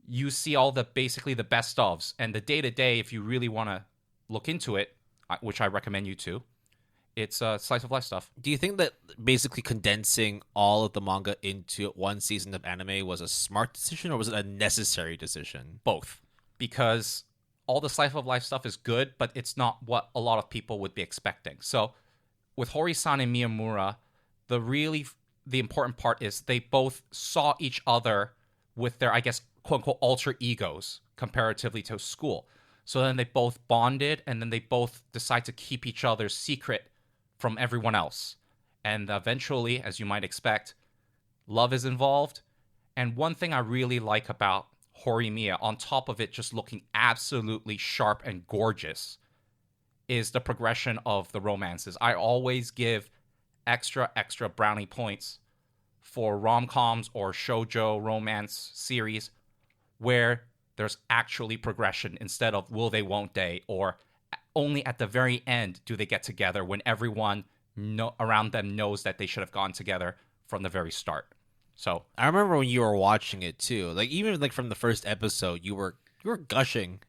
you see all the basically the best ofs, and the day-to-day, if you really want to look into it, which I recommend you to, it's slice of life stuff. Do you think that basically condensing all of the manga into one season of anime was a smart decision, or was it a necessary decision? Both. Because all the slice of life stuff is good, but it's not what a lot of people would be expecting. So with Hori-san and Miyamura, the important part is they both saw each other with their, I guess, quote-unquote alter egos comparatively to school. So then they both bonded, and then they both decide to keep each other's secret from everyone else. And eventually, as you might expect, love is involved. And one thing I really like about Horimiya, on top of it just looking absolutely sharp and gorgeous, is the progression of the romances. I always give extra brownie points for rom-coms or shoujo romance series where there's actually progression instead of will they, won't they, or only at the very end do they get together when everyone around them knows that they should have gone together from the very start. So I remember when you were watching it too, like even like from the first episode, you were gushing,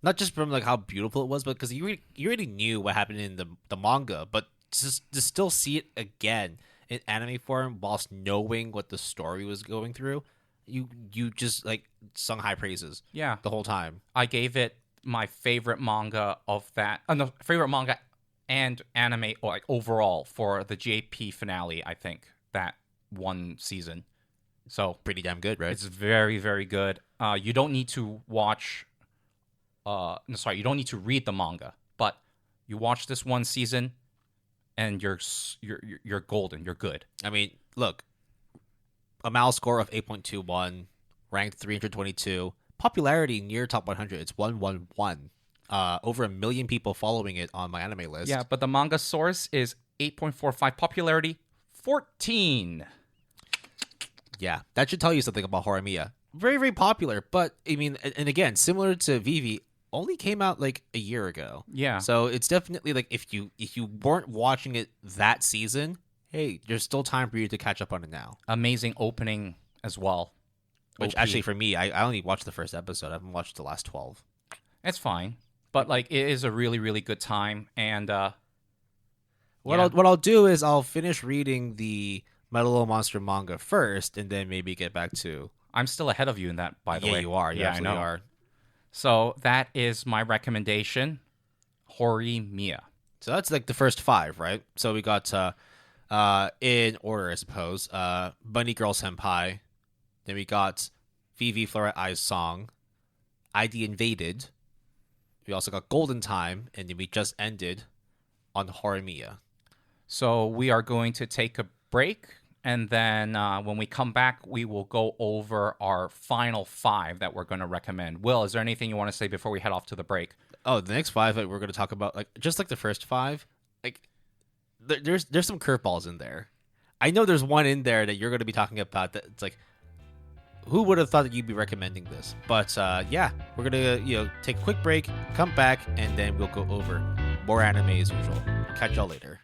not just from like how beautiful it was, but because you already knew what happened in the manga, but just to still see it again in anime form whilst knowing what the story was going through, you just like sung high praises. Yeah, the whole time. I gave it my favorite manga of that, favorite manga and anime like overall for the JP finale. I think that one season. So pretty damn good, right? It's very, very good. You don't need to watch. You don't need to read the manga, but you watch this one season, and you're golden. You're good. I mean, look, a Mal score of 8.21, ranked 322, popularity near top 100. It's 111. Over 1 million people following it on my anime list. Yeah, but the manga source is 8.45, popularity 14. Yeah, that should tell you something about Horimiya. Very, very popular, but I mean, and again, similar to Vivy, only came out like a year ago. Yeah. So it's definitely like if you weren't watching it that season, hey, there's still time for you to catch up on it now. Amazing opening as well. Which OP. actually for me, I only watched the first episode. I haven't watched the last 12. It's fine, but like it is a really, really good time. And what I'll do is I'll finish reading the Metal Monster manga first, and then maybe get back to. I'm still ahead of you in that, by the way. Yeah, you are. You absolutely are. So that is my recommendation, Horimiya. So that's like the first 5, right? So we got in order, I suppose. Bunny Girl Senpai. Then we got Vivy Fluorite Eyes Song. ID Invaded. We also got Golden Time, and then we just ended on Horimiya. So we are going to take a break, and then when we come back, we will go over our final 5 that we're going to recommend. Will, is there anything you want to say before we head off to the break? Oh, the next 5 that we're going to talk about, like just like the first 5, like there's some curveballs in there. I know there's one in there that you're going to be talking about that it's like, who would have thought that you'd be recommending this? But yeah, we're going to take a quick break, come back, and then we'll go over more anime as usual. Catch y'all later.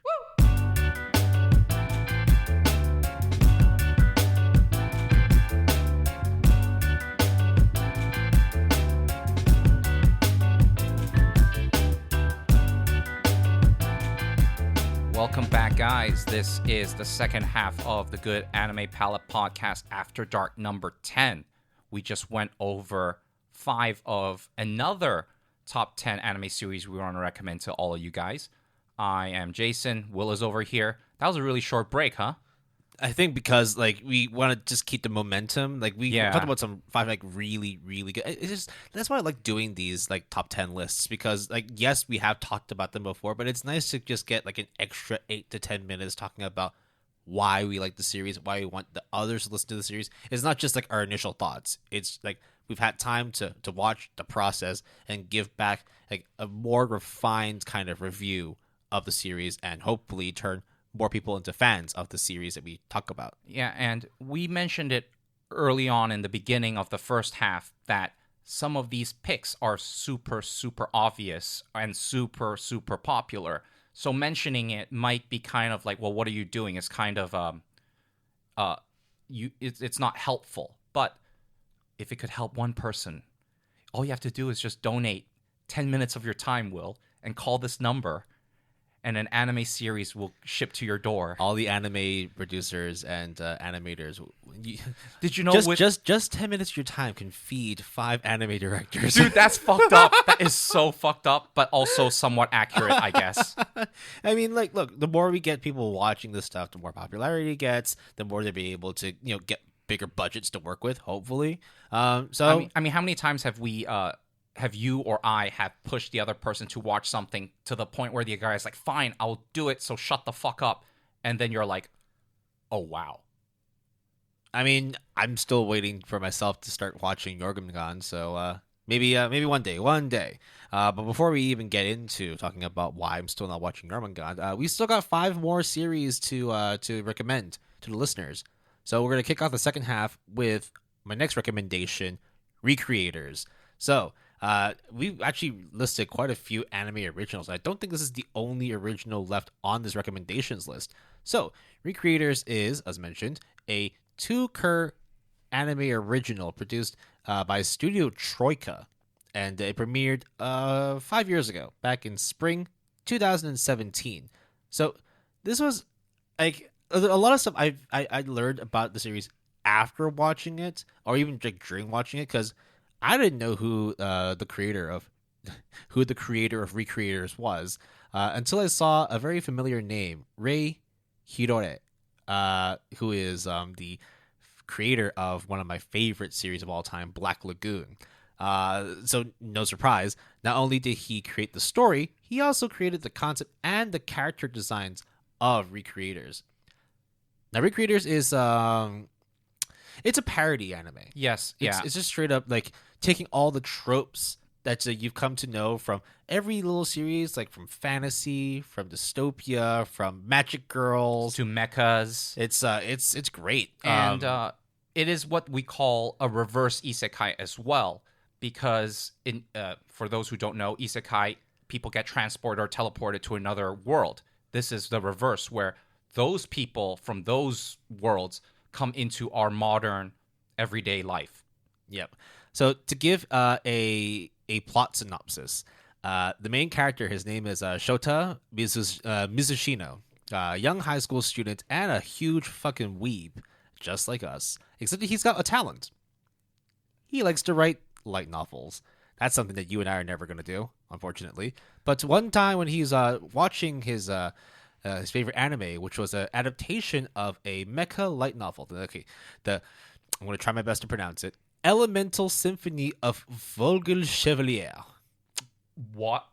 Welcome back, guys. This is the second half of the Good Anime Palette Podcast After Dark number 10. We just went over 5 of another top 10 anime series we want to recommend to all of you guys. I am Jason. Will is over here. That was a really short break, huh? I think because we want to just keep the momentum. We talked about some 5 really, really good. It's just that's why I like doing these top 10 lists, because yes, we have talked about them before, but it's nice to just get an extra 8 to 10 minutes talking about why we like the series, why we want the others to listen to the series. It's not just our initial thoughts. It's we've had time to watch the process and give back a more refined kind of review of the series, and hopefully turn more people into fans of the series that we talk about. Yeah, and we mentioned it early on in the beginning of the first half that some of these picks are super, super obvious and super, super popular. So mentioning it might be kind of well, what are you doing? It's kind of it's not helpful. But if it could help one person, all you have to do is just donate 10 minutes of your time, Will, and call this number, and an anime series will ship to your door. All the anime producers and animators. Did you know just 10 minutes of your time can feed 5 anime directors? Dude, that's fucked up. That is so fucked up, but also somewhat accurate, I guess. I mean, look, the more we get people watching this stuff, the more popularity it gets, the more they'll be able to, get bigger budgets to work with, hopefully. I mean, how many times have we... have you or I have pushed the other person to watch something to the point where the guy is like, fine, I'll do it, so shut the fuck up. And then you're like, oh, wow. I mean, I'm still waiting for myself to start watching Jormungand, so maybe one day. But before we even get into talking about why I'm still not watching Jormungand, we still got 5 more series to recommend to the listeners. So we're going to kick off the second half with my next recommendation, Recreators. So... we've actually listed quite a few anime originals. I don't think this is the only original left on this recommendations list. So, Recreators is, as mentioned, a 2-cour anime original produced by Studio Troika, and it premiered 5 years ago, back in spring 2017. So, this was a lot of stuff I learned about the series after watching it, or even during watching it, because I didn't know who the creator of Recreators was until I saw a very familiar name, Rei Hirore, who is the creator of one of my favorite series of all time, Black Lagoon. So no surprise, not only did he create the story, he also created the concept and the character designs of Recreators. Now, Recreators is it's a parody anime. Yes, yeah. It's just straight up taking all the tropes that you've come to know from every little series, from fantasy, from dystopia, from magic girls to mechas. It's great, and it is what we call a reverse isekai as well, because for those who don't know, isekai, people get transported or teleported to another world. This is the reverse, where those people from those worlds come into our modern everyday life. Yep. So to give a plot synopsis, the main character, his name is Shota Mizushino, young high school student and a huge fucking weeb, just like us, except that he's got a talent. He likes to write light novels. That's something that you and I are never going to do, unfortunately. But one time when he's watching his favorite anime, which was an adaptation of a mecha light novel. I'm going to try my best to pronounce it. Elemental Symphony of Vogelchevalier. What?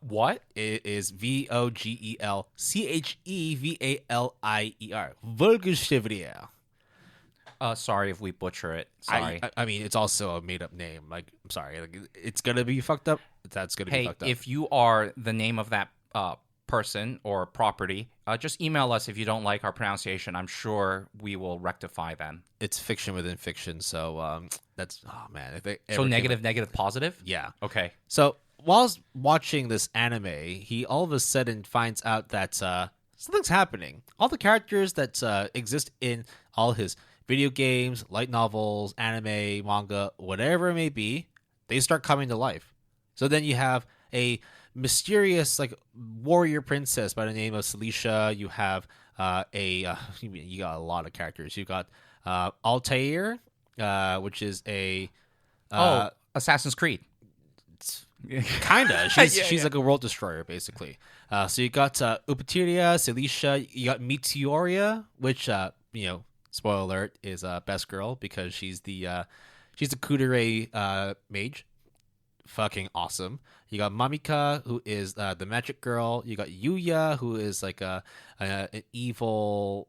It is Vogelchevalier. Vogelchevalier. Sorry if we butcher it. Sorry. I mean, it's also a made-up name. I'm sorry. It's going to be fucked up. That's going to be fucked up. If you are the name of that person or property, just email us if you don't like our pronunciation. I'm sure we will rectify them. It's fiction within fiction, so that's man. If they So ever negative, positive? yeah. Okay. So whilst watching this anime, he all of a sudden finds out that something's happening. All the characters that exist in all his video games, light novels, anime, manga, whatever it may be, they start coming to life. So then you have a mysterious warrior princess by the name of Celicia. You have you got a lot of characters. You got Altair, which is a Assassin's Creed. Kinda. She's like a world destroyer, basically. So you got Upateria, Celicia, you got Meteoria, which spoiler alert, is best girl because she's the Kudere mage. Fucking awesome. You got Mamika, who is the magic girl. You got Yuya, who is like an evil.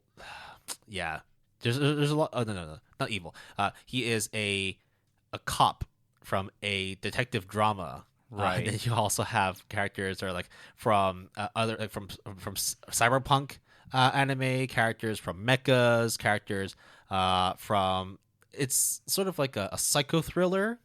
Yeah, there's a lot. Oh no, not evil. He is a cop from a detective drama. Right. And then you also have characters that are like from from cyberpunk anime, characters from mechas, characters from. It's sort of like a psycho thriller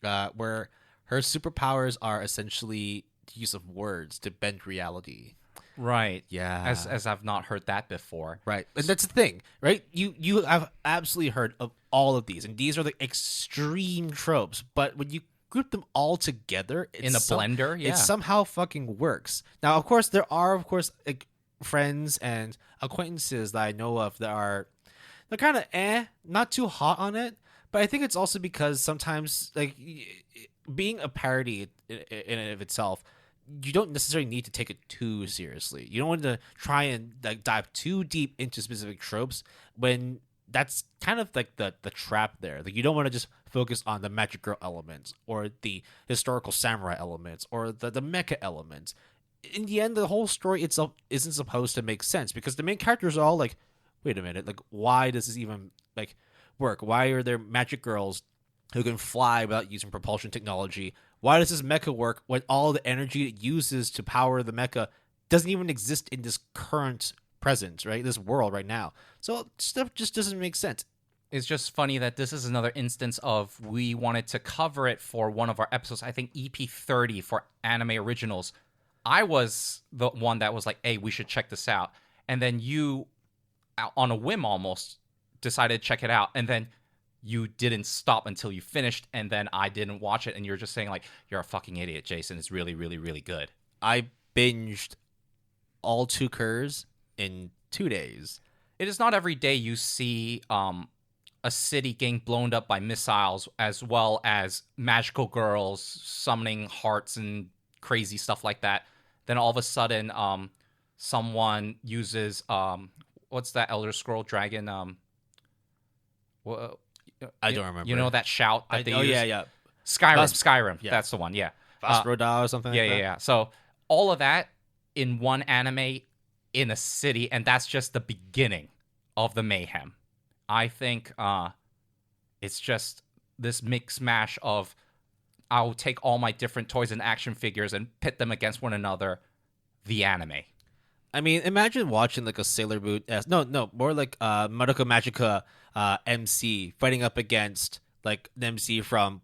where her superpowers are essentially the use of words to bend reality. Right. Yeah. As I've not heard that before. Right. And that's the thing, right? You have absolutely heard of all of these, and these are the extreme tropes, but when you group them all together in a blender, it somehow fucking works. Now, of course, there are like friends and acquaintances that I know of that they're kind of not too hot on it, but I think it's also because sometimes like being a parody in and of itself, you don't necessarily need to take it too seriously. You don't want to try and like dive too deep into specific tropes when that's kind of like the trap there. Like you don't want to just focus on the magic girl elements or the historical samurai elements or the mecha elements. In the end, the whole story itself isn't supposed to make sense because the main characters are all like, wait a minute, like why does this even like work? Why are there magic girls who can fly without using propulsion technology? Why does this mecha work when all the energy it uses to power the mecha doesn't even exist in this current present, right? This world right now. So stuff just doesn't make sense. It's just funny that this is another instance of we wanted to cover it for one of our episodes, I think EP 30 for Anime Originals. I was the one that was like, hey, we should check this out. And then you, on a whim almost, decided to check it out. And then you didn't stop until you finished, and then I didn't watch it, and you're just saying, like, you're a fucking idiot, Jason. It's really, really, really good. I binged all 2 curs in 2 days. It is not every day you see a city getting blown up by missiles, as well as magical girls summoning hearts and crazy stuff like that. Then all of a sudden, someone uses, what's that Elder Scroll dragon? I don't remember. You know that shout that they use? Yeah. Skyrim. Yeah. That's the one, yeah. Vasproda or something like that? Yeah. So all of that in one anime in a city, and that's just the beginning of the mayhem. I think it's just this mix mash of I'll take all my different toys and action figures and pit them against one another, the anime. I mean, imagine watching like a Sailor Moon more like Madoka Magica MC fighting up against like an MC from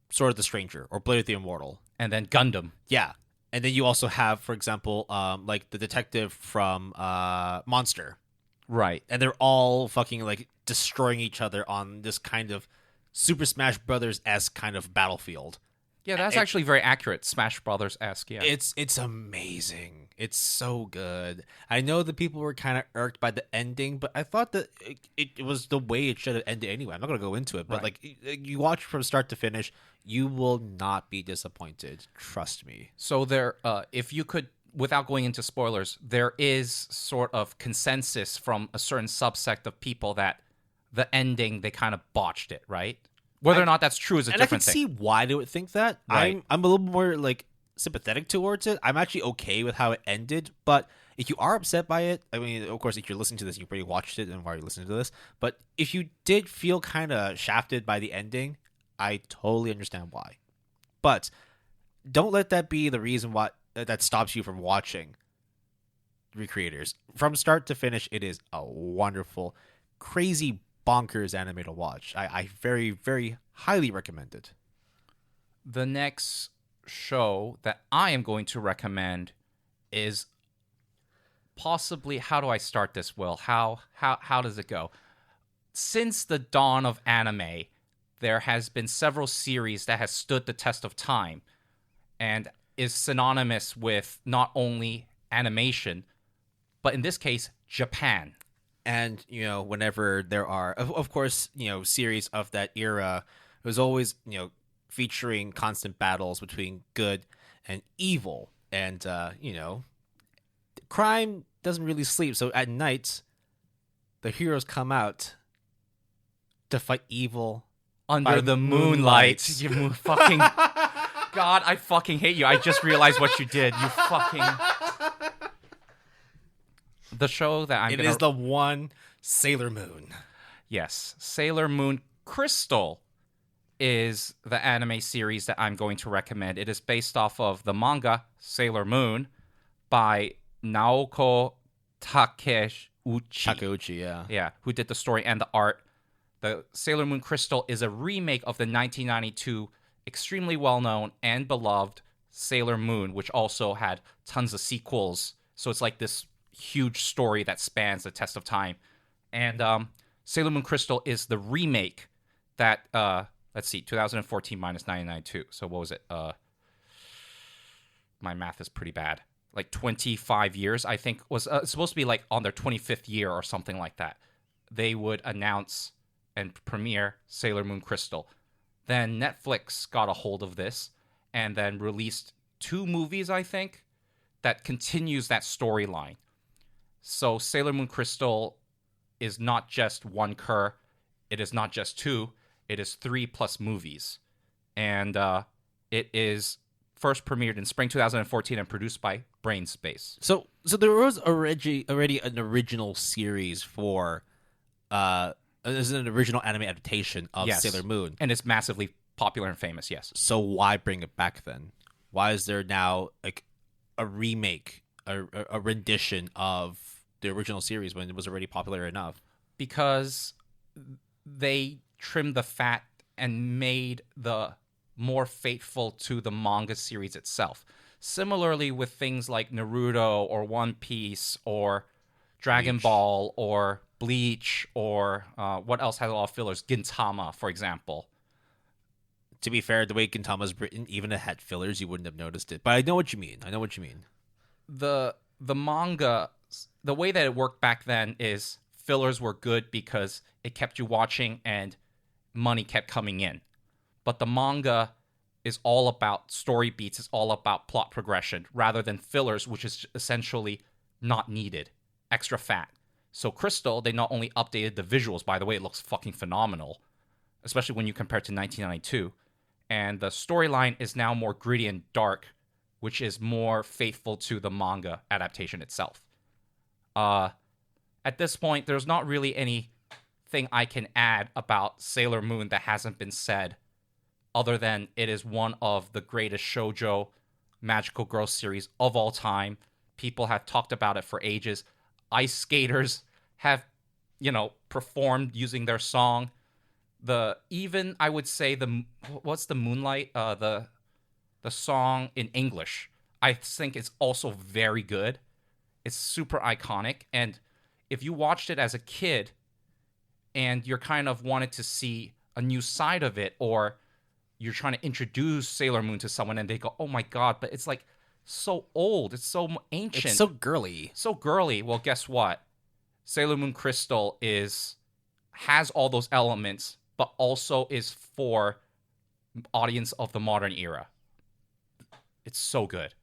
Sword of the Stranger or Blade of the Immortal. And then Gundam. Yeah. And then you also have, for example, like the detective from Monster. Right. And they're all fucking like destroying each other on this kind of Super Smash Brothers-esque kind of battlefield. Yeah, that's actually very accurate. Smash Brothers-esque, yeah. It's amazing. It's so good. I know that people were kind of irked by the ending, but I thought that it was the way it should have ended anyway. I'm not going to go into it, but like you watch from start to finish, you will not be disappointed. Trust me. So there, if you could, without going into spoilers, there is sort of consensus from a certain subsect of people that the ending, they kind of botched it, right? Whether or not that's true is a different thing. And I can see why they would think that. Right. I'm a little more like sympathetic towards it. I'm actually okay with how it ended, but if you are upset by it, I mean, of course, if you're listening to this, you probably watched it and why are you listening to this? But if you did feel kind of shafted by the ending, I totally understand why. But don't let that be the reason why that stops you from watching. recreators. From start to finish, it is a wonderful, crazy, bonkers anime to watch. I very, very highly recommend it. The next show that I am going to recommend is possibly, how do I start this, Will? How does it go? Since the dawn of anime, there has been several series that has stood the test of time and is synonymous with not only animation, but in this case, Japan. And, whenever there are, of course, series of that era, it was always, featuring constant battles between good and evil. And, crime doesn't really sleep. So at night, the heroes come out to fight evil under the moonlight. You fucking... God, I fucking hate you. I just realized what you did. You fucking... The show that It is the one Sailor Moon. Yes. Sailor Moon Crystal is the anime series that I'm going to recommend. It is based off of the manga Sailor Moon by Naoko Takeuchi, yeah. Yeah, who did the story and the art. The Sailor Moon Crystal is a remake of the 1992 extremely well-known and beloved Sailor Moon, which also had tons of sequels. So it's like this huge story that spans the test of time. And Sailor Moon Crystal is the remake that, let's see, 2014 minus 1992. So what was it? My math is pretty bad. Like 25 years, I think, was supposed to be like on their 25th year or something like that. They would announce and premiere Sailor Moon Crystal. Then Netflix got a hold of this and then released 2 movies, I think, that continues that storyline. So Sailor Moon Crystal is not just one cur, it is not just 2, it is 3+ movies. And it is first premiered in spring 2014 and produced by Brainspace. So there was already an original series for there's an original anime adaptation of Sailor Moon. And it's massively popular and famous, yes. So why bring it back then? Why is there now like a remake, a rendition of the original series when it was already popular enough? Because they trimmed the fat and made the more faithful to the manga series itself. Similarly with things like Naruto or One Piece or Dragon Ball or Bleach or what else has a lot of fillers? Gintama, for example. To be fair, the way Gintama's written, even if it had fillers, you wouldn't have noticed it. But I know what you mean. The manga, the way that it worked back then is fillers were good because it kept you watching and money kept coming in. But the manga is all about story beats, it's all about plot progression, rather than fillers, which is essentially not needed. Extra fat. So Crystal, they not only updated the visuals, by the way, it looks fucking phenomenal, especially when you compare it to 1992, and the storyline is now more gritty and dark, which is more faithful to the manga adaptation itself. At this point, there's not really anything I can add about Sailor Moon that hasn't been said, other than it is one of the greatest shoujo magical girl series of all time. People have talked about it for ages. Ice skaters have, performed using their song. I would say what's the Moonlight? The song in English, I think is also very good. It's super iconic, and if you watched it as a kid, and you're kind of wanted to see a new side of it, or you're trying to introduce Sailor Moon to someone, and they go, "Oh my god!" But it's like so old, it's so ancient, it's so girly. Well, guess what? Sailor Moon Crystal has all those elements, but also is for audience of the modern era. It's so good.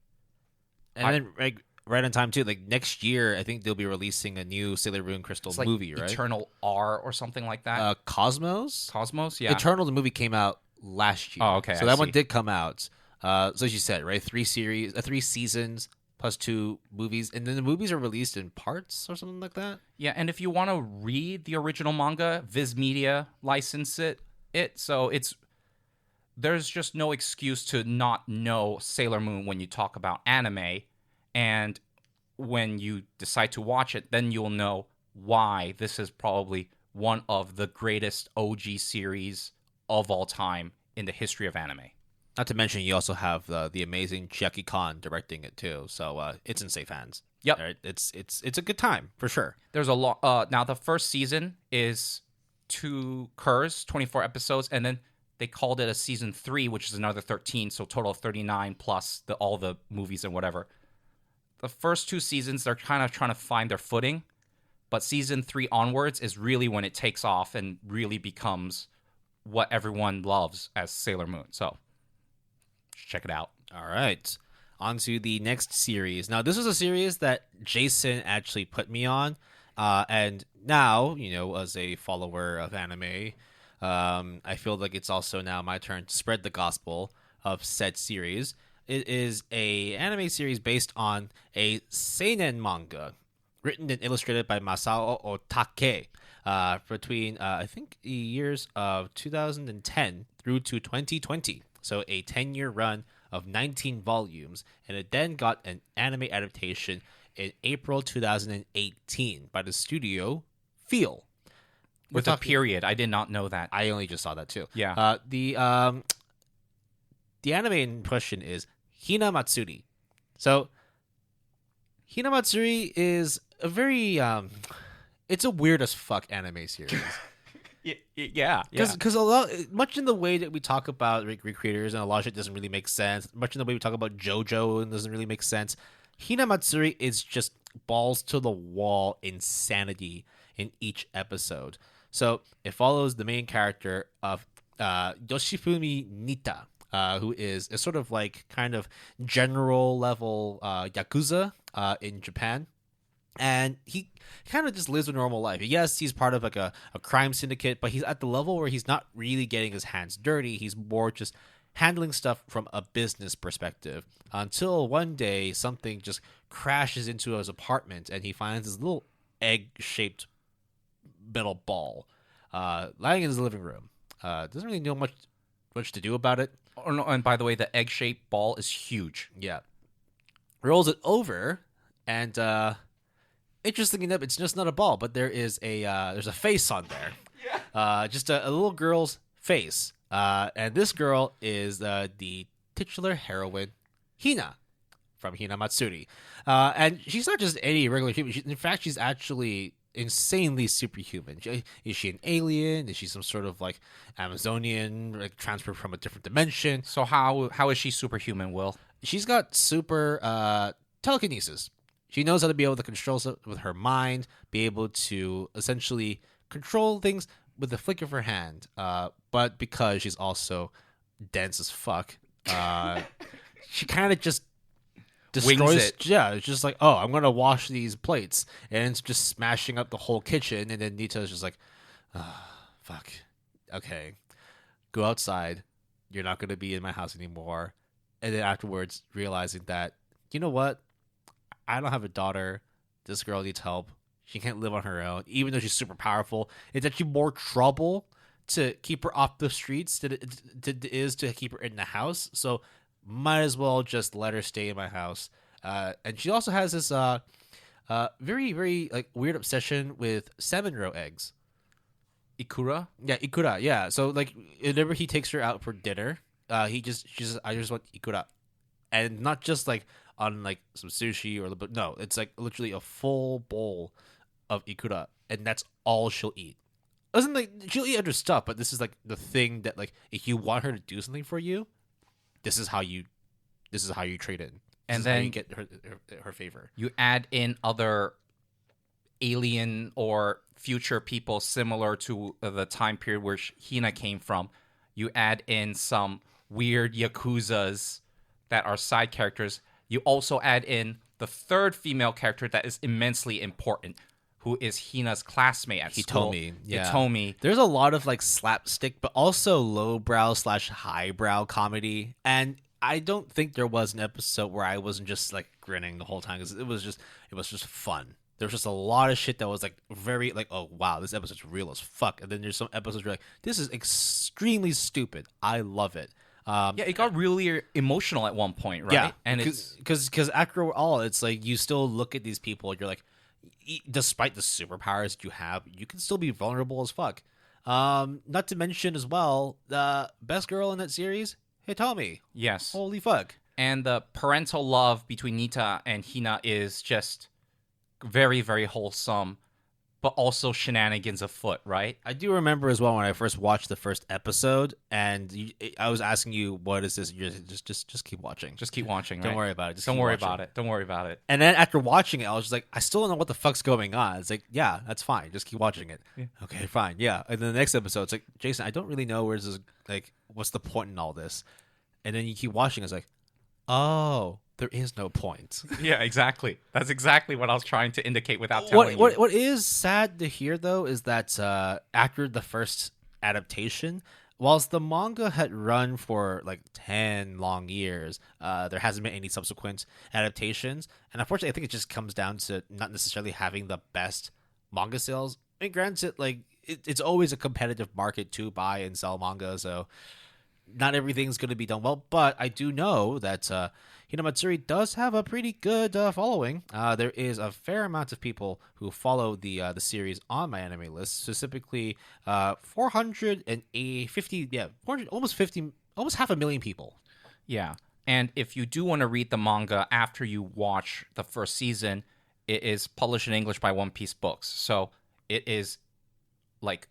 And then right on time too. Like next year, I think they'll be releasing a new Sailor Moon Crystal movie, right? Eternal R or something like that. Cosmos, yeah. Eternal, the movie came out last year. Oh, okay. So that one did come out. So as you said, right? 3 seasons plus 2 movies, and then the movies are released in parts or something like that. Yeah, and if you want to read the original manga, Viz Media licensed it. So there's just no excuse to not know Sailor Moon when you talk about anime. And when you decide to watch it, then you'll know why this is probably one of the greatest OG series of all time in the history of anime. Not to mention, you also have the amazing Chiaki Kon directing it too, so it's in safe hands. Yep, right? It's a good time for sure. There's a lot. Now the first season is 2 curs, 24 episodes, and then they called it a season 3, which is another 13, so total of 39 plus all the movies and whatever. The first 2 seasons, they're kind of trying to find their footing, but season 3 onwards is really when it takes off and really becomes what everyone loves as Sailor Moon. So check it out. All right. On to the next series. Now, this was a series that Jason actually put me on. And now, as a follower of anime, I feel like it's also now my turn to spread the gospel of said series. It is a anime series based on a seinen manga written and illustrated by Masao Otake between, I think, the years of 2010 through to 2020. So a 10-year run of 19 volumes, and it then got an anime adaptation in April 2018 by the studio Feel. With a period. I did not know that. I only just saw that too. Yeah. The anime in question is Hinamatsuri. So Hinamatsuri is a very it's a weird as fuck anime series. Yeah. Because much in the way that we talk about recreators and a lot of shit doesn't really make sense. Much in the way we talk about JoJo and doesn't really make sense. Hinamatsuri is just balls to the wall insanity in each episode. So it follows the main character of Yoshifumi Nita, who is a sort of like kind of general level yakuza in Japan. And he kind of just lives a normal life. Yes, he's part of like a crime syndicate, but he's at the level where he's not really getting his hands dirty. He's more just handling stuff from a business perspective. Until one day, something just crashes into his apartment, and he finds this little egg-shaped metal ball lying in his living room. Doesn't really know much to do about it. Oh, no, and by the way, the egg-shaped ball is huge. Yeah. Rolls it over, and interestingly enough, it's just not a ball, but there's a face on there. Yeah. Just a little girl's face. And this girl is the titular heroine, Hina, from Hinamatsuri. And she's not just any regular human. In fact, she's actually insanely superhuman. Is she an alien? Is she some sort of like Amazonian, like transferred from a different dimension? So how is she superhuman, Will? She's got super telekinesis. She knows how to be able to control stuff with her mind, be able to essentially control things with the flick of her hand. But because she's also dense as fuck, she kind of just destroys Wings it. Yeah, it's just like, oh, I'm gonna wash these plates, and it's just smashing up the whole kitchen. And then Nita's just like, oh, fuck, okay, go outside. You're not gonna be in my house anymore. And then afterwards, realizing that, you know what, I don't have a daughter. This girl needs help. She can't live on her own, even though she's super powerful. It's actually more trouble to keep her off the streets than it is to keep her in the house. So might as well just let her stay in my house. And she also has this very, very like weird obsession with salmon roe eggs. Ikura? Yeah, ikura. Yeah. So like whenever he takes her out for dinner, I just want ikura, and not just like on like some sushi or but no, it's like literally a full bowl of ikura, and that's all she'll eat. Doesn't like she'll eat other stuff, but this is like the thing that like if you want her to do something for you, this is how you trade in. And then how you get her favor. You add in other alien or future people similar to the time period where Hina came from. You add in some weird yakuzas that are side characters. You also add in the third female character that is immensely important, who is Hina's classmate at school. Hitomi. Yeah. Hitomi. There's a lot of like slapstick, but also lowbrow / highbrow comedy. And I don't think there was an episode where I wasn't just like grinning the whole time, because it was just fun. There was just a lot of shit that was like very like, oh wow, this episode's real as fuck. And then there's some episodes where like, this is extremely stupid. I love it. Yeah, it got really emotional at one point, right? Yeah, And because after all, it's like you still look at these people and you're like, despite the superpowers you have, you can still be vulnerable as fuck. Not to mention as well, the best girl in that series, Hitomi. yes. Holy fuck. And the parental love between Nita and Hina is just very, very wholesome, but also shenanigans afoot, right? I do remember as well when I first watched the first episode, and I was asking you, "What is this?" And you're just keep watching. Just keep watching, right? Don't worry about it. Just Don't keep worry watching. about it. Don't worry about it. And then after watching it, I was just like, I still don't know what the fuck's going on. It's like, yeah, that's fine. Just keep watching it. Yeah. Okay, fine. Yeah. And then the next episode, it's like, Jason, I don't really know where this is. Like, what's the point in all this? And then you keep watching. It's like, oh, there is no point. Yeah, exactly. That's exactly what I was trying to indicate without telling you. What is sad to hear though is that after the first adaptation, whilst the manga had run for like 10 long years, there hasn't been any subsequent adaptations, and unfortunately, I think it just comes down to not necessarily having the best manga sales. I mean, granted, like it's always a competitive market to buy and sell manga, so not everything's going to be done well, but I do know that Hinamatsuri does have a pretty good following. There is a fair amount of people who follow the series on my anime list, specifically 450, yeah, 400, almost 50, almost half a million people. Yeah. And if you do want to read the manga after you watch the first season, it is published in English by One Piece Books. So it is like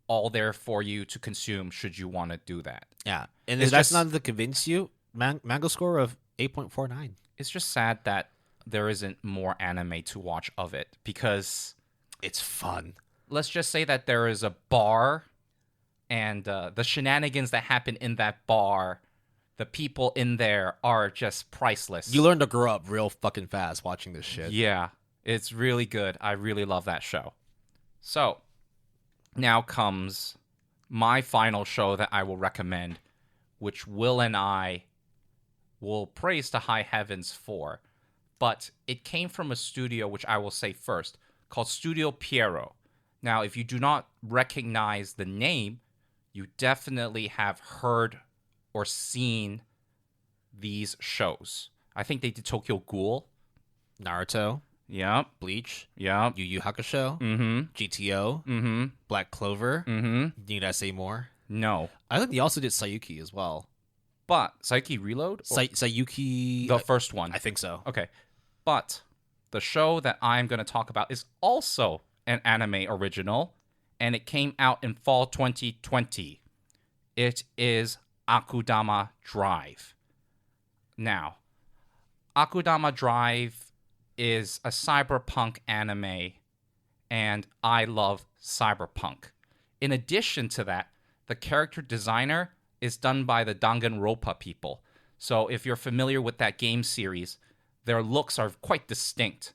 all there for you to consume should you want to do that. Yeah, and It's if that's just- not to convince you, manga score of 8.49. It's just sad that there isn't more anime to watch of it because It's fun. let's just say that there is a bar and the shenanigans that happen in that bar, the people in there are just priceless. You learn to grow up real fucking fast watching this shit. Yeah, it's really good. I really love that show. So, now comes my final show that I will recommend, which Will and I will praise to high heavens for. But it came from a studio, which I will say first, called Studio Piero. Now, if you do not recognize the name, you definitely have heard or seen these shows. I think they did Tokyo Ghoul. Naruto, Yep. Bleach, Yep. Yu Yu Hakusho, Mm-hmm. GTO, Mm-hmm. Black Clover. Mm-hmm. Need I say more? No. I think they also did Sayuki as well. But Psyche Reload? Or Sayuki. the first one. I think so. Okay. But the show that I'm going to talk about is also an anime original, and it came out in fall 2020. It is Akudama Drive. Now, Akudama Drive is a cyberpunk anime, and I love cyberpunk. In addition to that, the character designer is done by the Danganronpa people. So if you're familiar with that game series, their looks are quite distinct.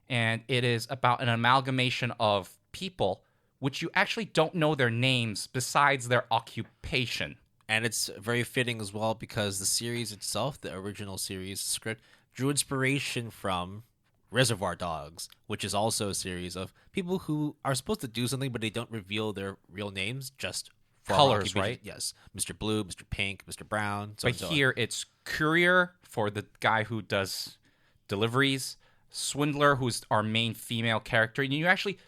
And it is about an amalgamation of people which you actually don't know their names besides their occupation. And it's very fitting as well because the series itself, the original series script, drew inspiration from Reservoir Dogs, which is also a series of people who are supposed to do something, but they don't reveal their real names, just for Colors, occupation. right? Yes. Mr. Blue, Mr. Pink, Mr. Brown. So But here it's courier for the guy who does deliveries, swindler who's our main female character. And you actually,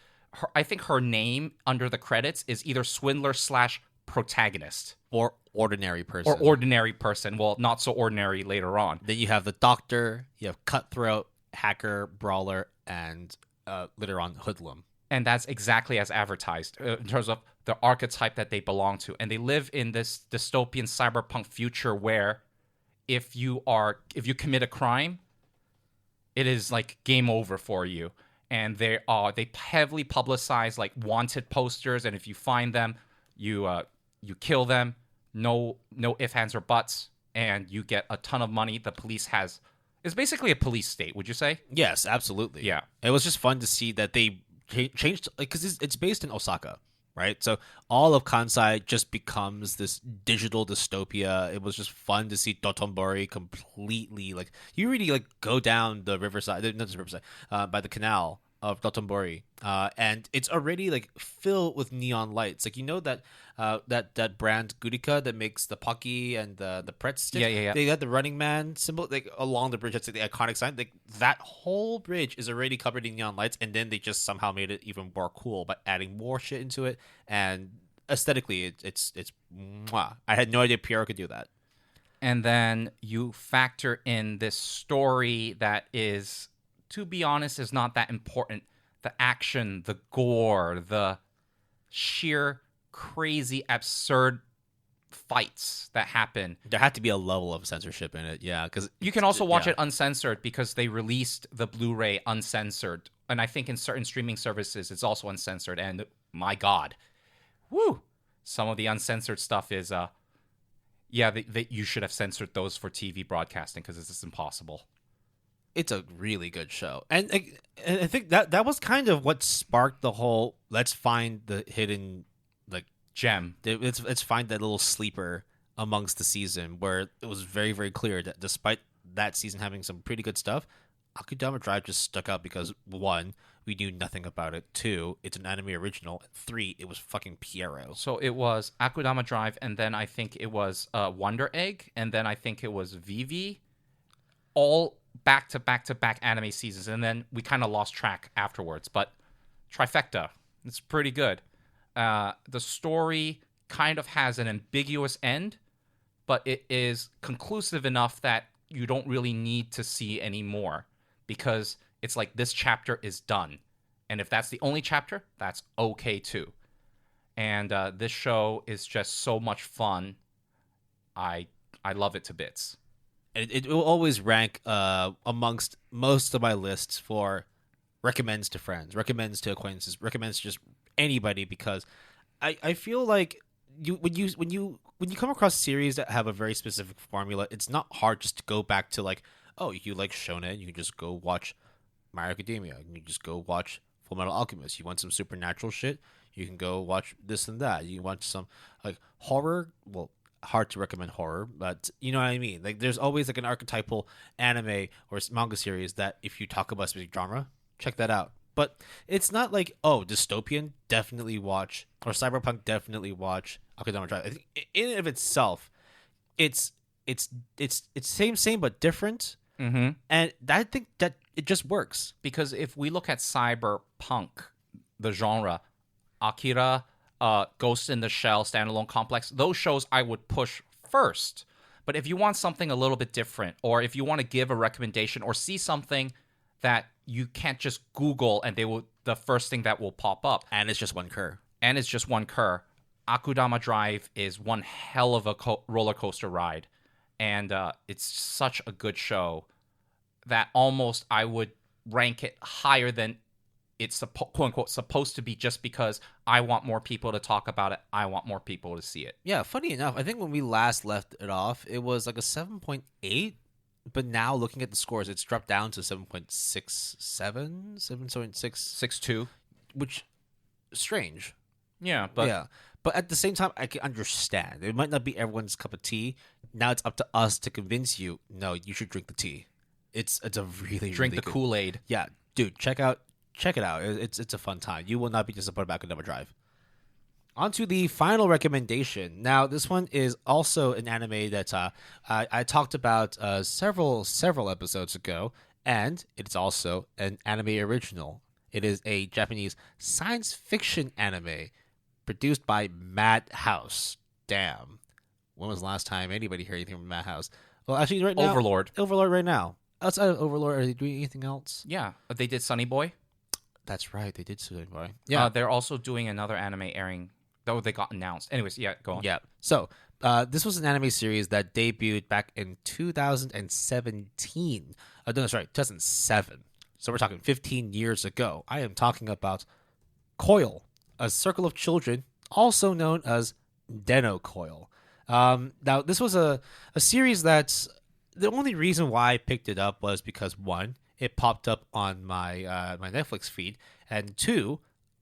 I think her name under the credits is either swindler / protagonist. or ordinary person. Or ordinary person. Well, not so ordinary later on. Then you have the doctor, you have cutthroat, hacker, brawler, and later on hoodlum. And that's exactly as advertised in terms of the archetype that they belong to. And they live in this dystopian cyberpunk future where if you commit a crime, it is like game over for you. And they heavily publicize like wanted posters, and if you find them, you kill them. No ifs, ands, or buts, and you get a ton of money. The police it's basically a police state, would you say? Yes, absolutely. Yeah. It was just fun to see that they changed, because it's based in Osaka, right? So all of Kansai just becomes this digital dystopia. It was just fun to see Dotonbori completely, like, you really like go down the riverside, not just riverside, by the canal, of Dotonbori, and it's already like filled with neon lights. Like that that brand Gurika that makes the Pocky and the Pretz stick. Yeah. They got the Running Man symbol like along the bridge. That's like, the iconic sign. Like that whole bridge is already covered in neon lights, and then they just somehow made it even more cool by adding more shit into it. And aesthetically, it's mwah. I had no idea Pierre could do that. And then you factor in this story that is, to be honest, is not that important. The action, the gore, the sheer crazy, absurd fights that happen. There had to be a level of censorship in it, yeah. Because you can also watch it uncensored because they released the Blu-ray uncensored. And I think in certain streaming services, it's also uncensored. And my God, woo! Some of the uncensored stuff is... you should have censored those for TV broadcasting because it's just impossible. It's a really good show, and I think that was kind of what sparked the whole let's find the hidden like gem. Let's find that little sleeper amongst the season, where it was very, very clear that despite that season having some pretty good stuff, Akudama Drive just stuck out because 1, we knew nothing about it. 2, it's an anime original. 3, it was fucking Pierrot. So it was Akudama Drive, and then I think it was Wonder Egg, and then I think it was Vivy. All back to back to back anime seasons, and then we kind of lost track afterwards. But trifecta, it's pretty good. The story kind of has an ambiguous end, but it is conclusive enough that you don't really need to see any more. Because it's like this chapter is done. And if that's the only chapter, that's okay too. And this show is just so much fun. I love it to bits. It will always rank amongst most of my lists for recommends to friends, recommends to acquaintances, recommends to just anybody, because I feel like when you come across series that have a very specific formula, it's not hard just to go back to like, oh, you like shonen, you can just go watch My Hero Academia. You can just go watch Full Metal Alchemist. You want some supernatural shit, you can go watch this and that. You want some like horror, well, hard to recommend horror, but you know what I mean. Like there's always like an archetypal anime or manga series that if you talk about specific genre, check that out. But it's not like, oh, dystopian, definitely watch, or cyberpunk, definitely watch Akudama Drive. I think in and of itself, it's same but different. Mm-hmm. And I think that it just works. Because if we look at cyberpunk, the genre, Akira, Ghost in the Shell, Standalone Complex, those shows I would push first. But if you want something a little bit different, or if you want to give a recommendation or see something that you can't just Google and the first thing that will pop up. And it's just one cur. Akudama Drive is one hell of a roller coaster ride. And it's such a good show that almost I would rank it higher than it's quote-unquote supposed to be, just because I want more people to talk about it. I want more people to see it. Yeah, funny enough, I think when we last left it off, it was like a 7.8. But now looking at the scores, it's dropped down to 7.67, 7.62, which is strange. Yeah, but... Yeah. But at the same time, I can understand. It might not be everyone's cup of tea. Now it's up to us to convince you, no, you should drink the tea. It's a really, drink really the Kool-Aid. Yeah, dude, check it out. It's a fun time. You will not be disappointed about Akudama Drive. On to the final recommendation. Now, this one is also an anime that I talked about several episodes ago, and it's also an anime original. It is a Japanese science fiction anime produced by Madhouse. Damn. When was the last time anybody heard anything from Madhouse? Well, actually, right now... Overlord right now. Outside of Overlord, are they doing anything else? Yeah, they did Sunny Boy. That's right, they did Sunny Boy. Yeah. They're also doing another anime airing, though they got announced. Anyways, yeah, go on. Yeah. So, this was an anime series that debuted back in 2017. No, sorry, 2007. So we're talking 15 years ago. I am talking about Coil, a circle of children, also known as Dennou Coil. Now, this was a series that's... The only reason why I picked it up was because, 1, it popped up on my my Netflix feed, and 2,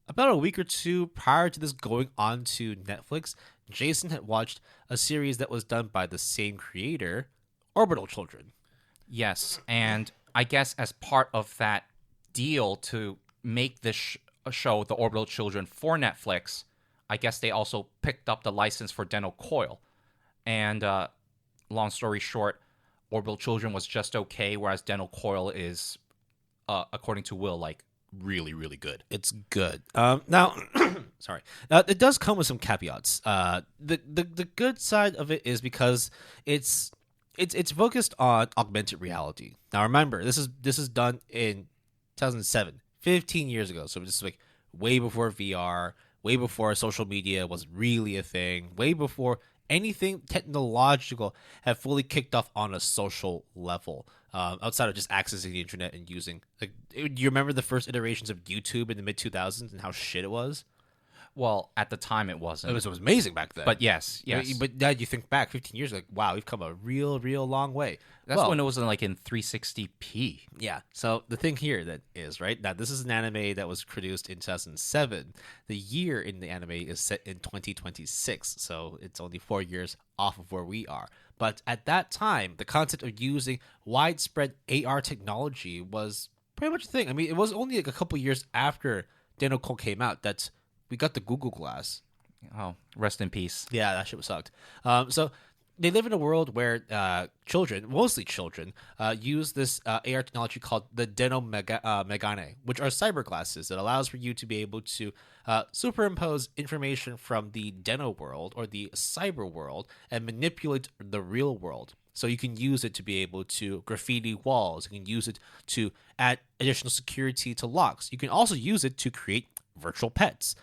about a week or 2 prior to this going on to Netflix, Jason had watched a series that was done by the same creator, Orbital Children. Yes, and I guess as part of that deal to make this show, The Orbital Children, for Netflix, I guess they also picked up the license for Dennou Coil. And long story short, Orbital Children was just okay, whereas Dennou Coil is, according to Will, like really, really good. It's good. Now, sorry. Now, it does come with some caveats. The good side of it is because it's focused on augmented reality. Now, remember, this is done in 2007, 15 years ago. So this is like way before VR, way before social media was really a thing, way before anything technological had fully kicked off on a social level, outside of just accessing the internet and using. Like, do you remember the first iterations of YouTube in the mid 2000s and how shit it was? Well, at the time it wasn't. It was amazing back then. But yes. But now you think back 15 years, like, wow, we've come a real long way. That's when it was like in 360p. Yeah. So the thing here that is, right, now this is an anime that was produced in 2007. The year in the anime is set in 2026, so it's only 4 years off of where we are. But at that time, the concept of using widespread AR technology was pretty much a thing. I mean, it was only like a couple years after Dennou Coil came out that we got the Google Glass. Oh, rest in peace. Yeah, that shit was sucked. So they live in a world where children, mostly children, use this AR technology called the Dennou Megane, which are cyber glasses that allows for you to be able to superimpose information from the Dennou world or the cyber world and manipulate the real world. So you can use it to be able to graffiti walls. You can use it to add additional security to locks. You can also use it to create virtual pets.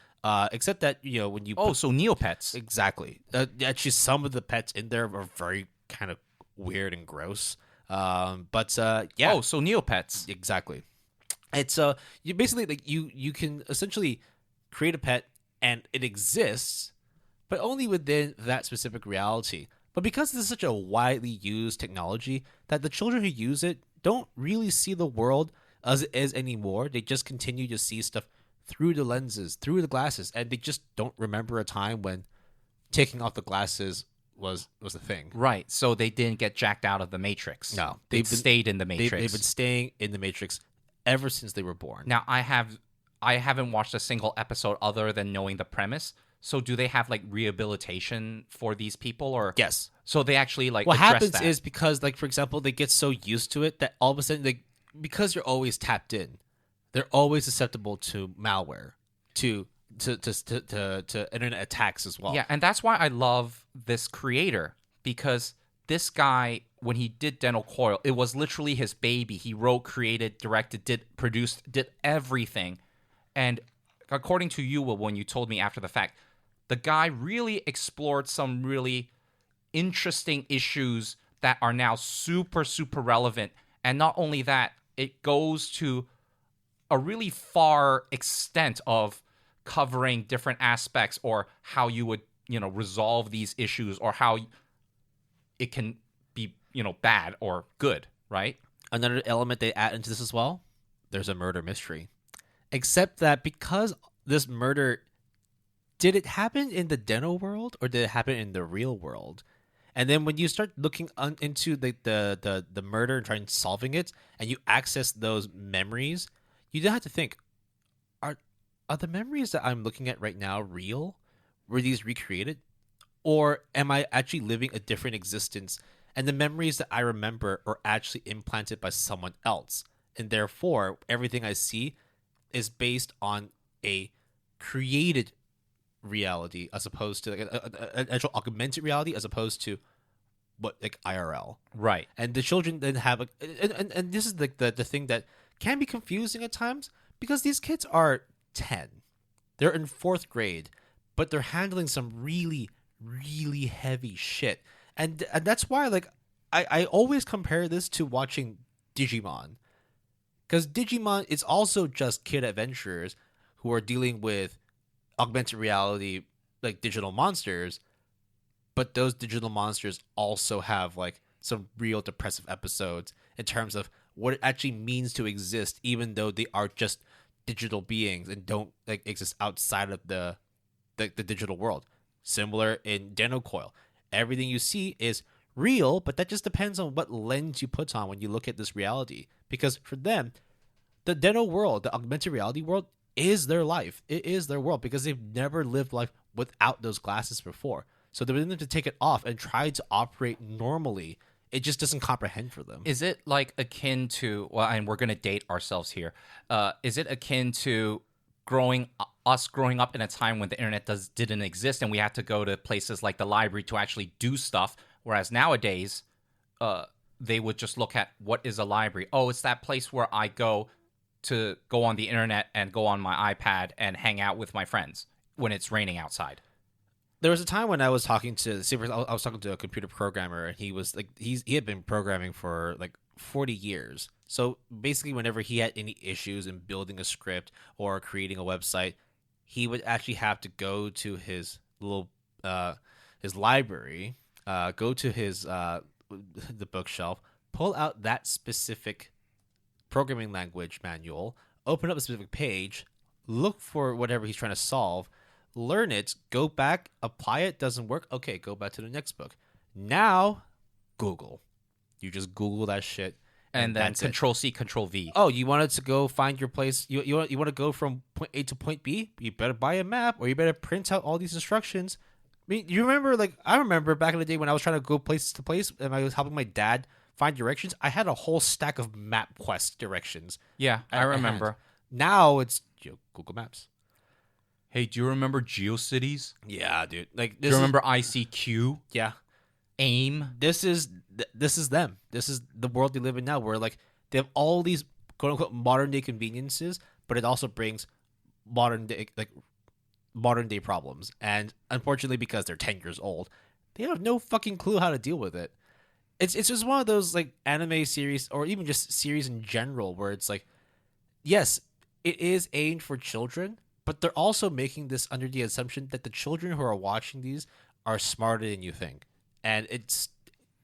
Except that, you know, when you so Neopets. Exactly. Actually, some of the pets in there are very kind of weird and gross. Yeah. Oh, so Neopets. Exactly. It's you basically, like, you can essentially create a pet and it exists, but only within that specific reality. But because this is such a widely used technology that the children who use it don't really see the world as it is anymore. They just continue to see stuff through the lenses, through the glasses, and they just don't remember a time when taking off the glasses was a thing. Right. So they didn't get jacked out of the Matrix. No. They stayed in the Matrix. They've been staying in the Matrix ever since they were born. Now, I haven't watched a single episode other than knowing the premise. So do they have like rehabilitation for these people, or yes? So they actually like what happens that. Is because, like, for example, they get so used to it that all of a sudden, like, because you're always tapped in, they're always susceptible to malware, to internet attacks as well. Yeah, and that's why I love this creator, because this guy, when he did Dennou Coil, it was literally his baby. He wrote, created, directed, produced, did everything. And according to you, Will, when you told me after the fact, the guy really explored some really interesting issues that are now super, super relevant. And not only that, it goes to a really far extent of covering different aspects, or how you would, resolve these issues, or how it can be, bad or good, right? Another element they add into this as well, there's a murder mystery. Except that because this murder, did it happen in the Dennou world or did it happen in the real world? And then when you start looking into the murder and trying solving it, and you access those memories, you then have to think, are the memories that I'm looking at right now real? Were these recreated? Or am I actually living a different existence, and the memories that I remember are actually implanted by someone else? And therefore, everything I see is based on a created reality as opposed to like an actual augmented reality, as opposed to what, like, IRL. Right. And the children then have and this is like the thing that can be confusing at times, because these kids are 10. They're in 4th grade, but they're handling some really, really heavy shit. And that's why, like, I always compare this to watching Digimon. Because Digimon is also just kid adventurers who are dealing with augmented reality, like digital monsters, but those digital monsters also have like some real depressive episodes in terms of what it actually means to exist, even though they are just digital beings and don't like exist outside of the digital world. Similar in Dennou Coil, everything you see is real, but that just depends on what lens you put on when you look at this reality. Because for them, the Dennou world, the augmented reality world, is their life. It is their world because they've never lived life without those glasses before. So they're willing to take it off and try to operate normally. It just doesn't comprehend for them. Is it like akin to, well, and we're going to date ourselves here. Is it akin to growing up in a time when the internet didn't exist and we had to go to places like the library to actually do stuff, whereas nowadays they would just look at what is a library. Oh, it's that place where I go to go on the internet and go on my iPad and hang out with my friends when it's raining outside. There was a time when I was talking to a computer programmer, and he was like, he had been programming for like 40 years. So basically, whenever he had any issues in building a script or creating a website, he would actually have to go to his little his library, go to his the bookshelf, pull out that specific programming language manual, open up a specific page, look for whatever he's trying to solve, learn it, go back, apply it, doesn't work, okay, go back to the next book. Now, Google. You just Google that shit. And then Control-C, Control-V. Oh, you wanted to go find your place. You want to go from point A to point B? You better buy a map, or you better print out all these instructions. I mean, you remember, I remember back in the day when I was trying to go place to place, and I was helping my dad find directions. I had a whole stack of MapQuest directions. Yeah, I remember. Now it's Google Maps. Hey, do you remember GeoCities? Yeah, dude. Do you remember ICQ? Yeah. AIM? This is them. This is the world they live in now, where they have all these quote unquote modern day conveniences, but it also brings modern day problems. And unfortunately, because they're 10 years old, they have no fucking clue how to deal with it. It's just one of those anime series, or even just series in general, where it's yes, it is aimed for children, but they're also making this under the assumption that the children who are watching these are smarter than you think. And it's,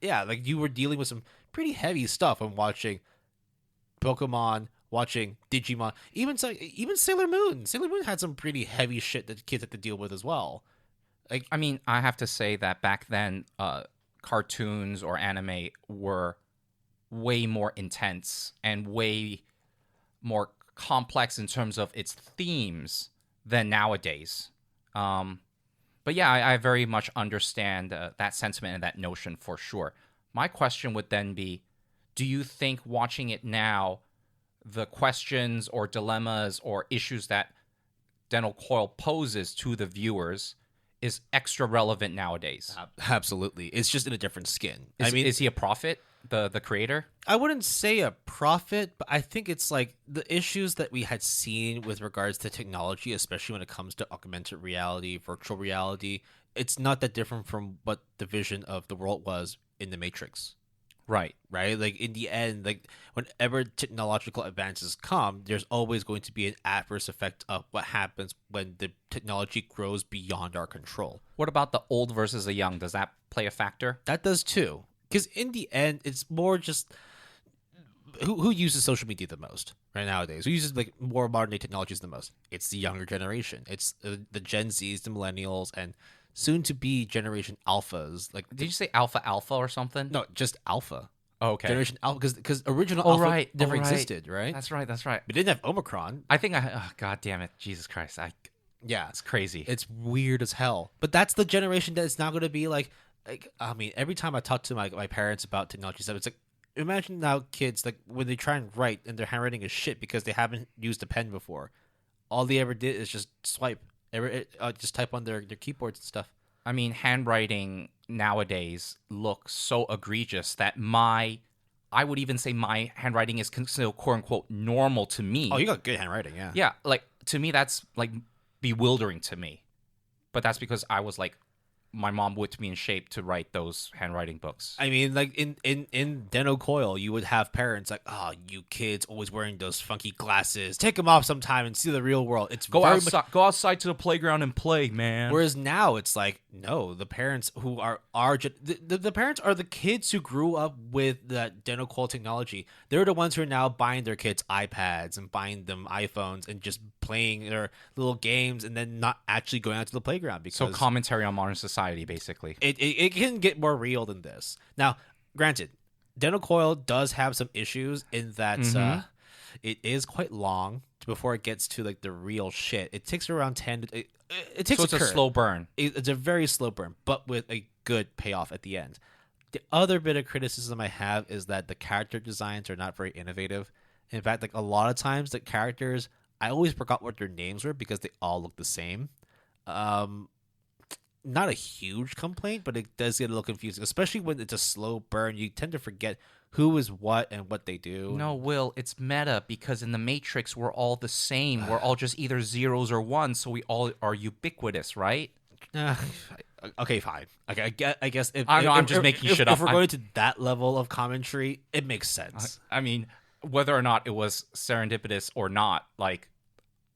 you were dealing with some pretty heavy stuff when watching Pokemon, watching Digimon, even Sailor Moon. Sailor Moon had some pretty heavy shit that kids had to deal with as well. I mean, I have to say that back then, cartoons or anime were way more intense and way more complex in terms of its themes than nowadays. But yeah, I very much understand that sentiment and that notion for sure. My question would then be, do you think watching it now, the questions or dilemmas or issues that Dennou Coil poses to the viewers is extra relevant nowadays? Absolutely. It's just in a different skin. Is he a prophet, the creator? I wouldn't say a prophet, but I think it's the issues that we had seen with regards to technology, especially when it comes to augmented reality, virtual reality. It's not that different from what the vision of the world was in the Matrix. Right. In the end, whenever technological advances come, there's always going to be an adverse effect of what happens when the technology grows beyond our control. What about the old versus the young? Does that play a factor? That does too. Because in the end, it's more just who uses social media the most right nowadays? Who uses more modern day technologies the most? It's the younger generation. It's the Gen Zs, the millennials, and soon to be Generation Alphas. Did you say Alpha or something? No, just Alpha. Oh, okay. Generation Alpha, because original Alpha never existed, right? That's right. We didn't have Omicron. I think God damn it, Jesus Christ! Yeah, it's crazy. It's weird as hell. But that's the generation that's not going to be every time I talk to my parents about technology stuff, it's imagine now kids when they try and write and their handwriting is shit because they haven't used a pen before. All they ever did is just swipe. Just type on their keyboards and stuff. I mean, handwriting nowadays looks so egregious that I would even say my handwriting is considered quote unquote normal to me. Oh, you got good handwriting, yeah. Yeah, to me that's bewildering to me. But that's because I was my mom whipped me in shape to write those handwriting books. I mean, in Dennou Coil, you would have parents oh, you kids always wearing those funky glasses. Take them off sometime and see the real world. It's go outside to the playground and play, man. Whereas now it's no, the parents who are the parents are the kids who grew up with that Dennou Coil technology. They're the ones who are now buying their kids iPads and buying them iPhones and just playing their little games and then not actually going out to the playground. So commentary on modern society. Basically, it can get more real than this. Now, granted, Dennou Coil does have some issues in that it is quite long before it gets to like the real shit. It takes around 10. It takes So it's a slow burn. It's a very slow burn, but with a good payoff at the end. The other bit of criticism I have is that the character designs are not very innovative. In fact, like a lot of times the characters, I always forgot what their names were because they all look the same. Not a huge complaint, but it does get a little confusing, especially when it's a slow burn. You tend to forget who is what and what they do. No, Will, it's meta because in the Matrix we're all the same. We're all just either zeros or ones, so we all are ubiquitous, right? Okay, fine. Okay, I guess if I'm just making shit up. If we're going to that level of commentary, it makes sense. I mean, whether or not it was serendipitous or not, like,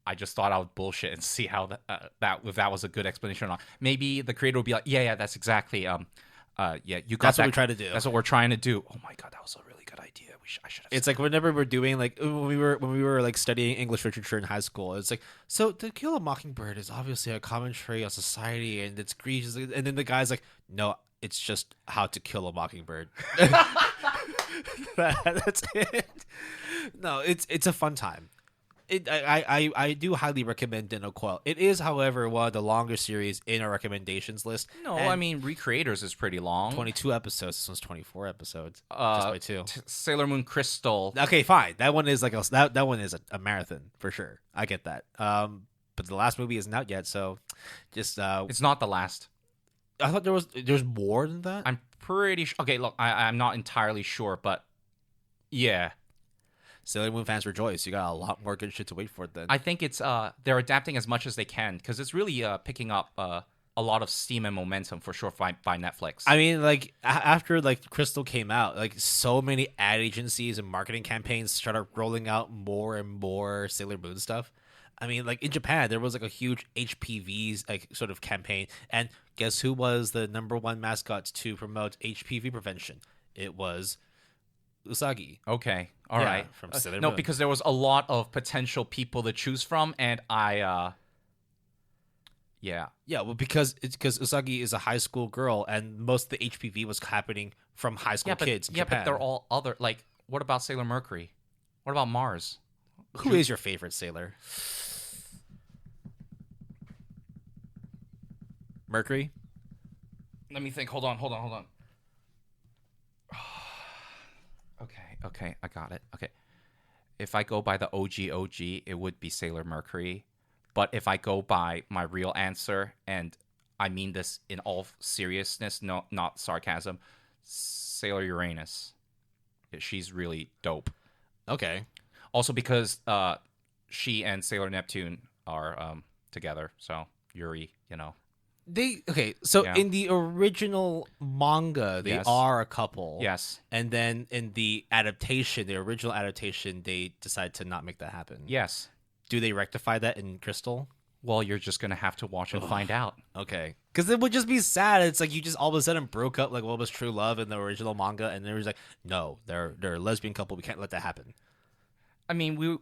I just thought I would bullshit and see how if that was a good explanation or not. Maybe the creator would be like, yeah, that's exactly, you got That's what we try to do. That's what we're trying to do. Oh my god, that was a really good idea. I should have. It's like whenever we're doing like when we were like studying English literature in high school, it's like, so To Kill a Mockingbird is obviously a commentary on society and it's egregious, and then the guy's like, no, it's just How to Kill a Mockingbird. That's it. No, it's a fun time. I do highly recommend Dennou Coil. It is, however, one of the longer series in our recommendations list. No, I mean, Recreators is pretty long. 22 episodes. This one's 24 episodes. Just by two. Sailor Moon Crystal. Okay, fine. That one is like that one is a marathon for sure. I get that. But the last movie isn't out yet, so just It's not the last. I thought there's more than that. I'm pretty sure. Okay, look, I'm not entirely sure, but yeah. Sailor Moon fans rejoice. You got a lot more good shit to wait for then. I think it's they're adapting as much as they can because it's really picking up a lot of steam and momentum for sure by Netflix. I mean, like after like Crystal came out, like so many ad agencies and marketing campaigns started rolling out more and more Sailor Moon stuff. I mean, like in Japan, there was like a huge HPV like sort of campaign, and guess who was the #1 mascot to promote HPV prevention? It was Usagi. Okay, all right. From Sailor No, Moon. because there was a lot of potential people to choose from, and yeah, well, because Usagi is a high school girl, and most of the HPV was happening from high school kids in Japan. but they're all other. Like, what about Sailor Mercury? What about Mars? Who is your favorite sailor? Mercury? Let me think. Hold on. Okay, I got it. Okay. If I go by the OG, it would be Sailor Mercury. But if I go by my real answer, and I mean this in all seriousness, no, not sarcasm, Sailor Uranus. She's really dope. Okay. Also because she and Sailor Neptune are together. So Yuri, So Yeah. in the original manga, they Yes. are a couple. Yes. And then in the adaptation, the original adaptation, they decide to not make that happen. Yes. Do they rectify that in Crystal? Well, you're just going to have to watch and find out. Okay. Because it would just be sad. It's like you just all of a sudden broke up like what was true love in the original manga, and there was like, no, they're a lesbian couple. We can't let that happen. I mean,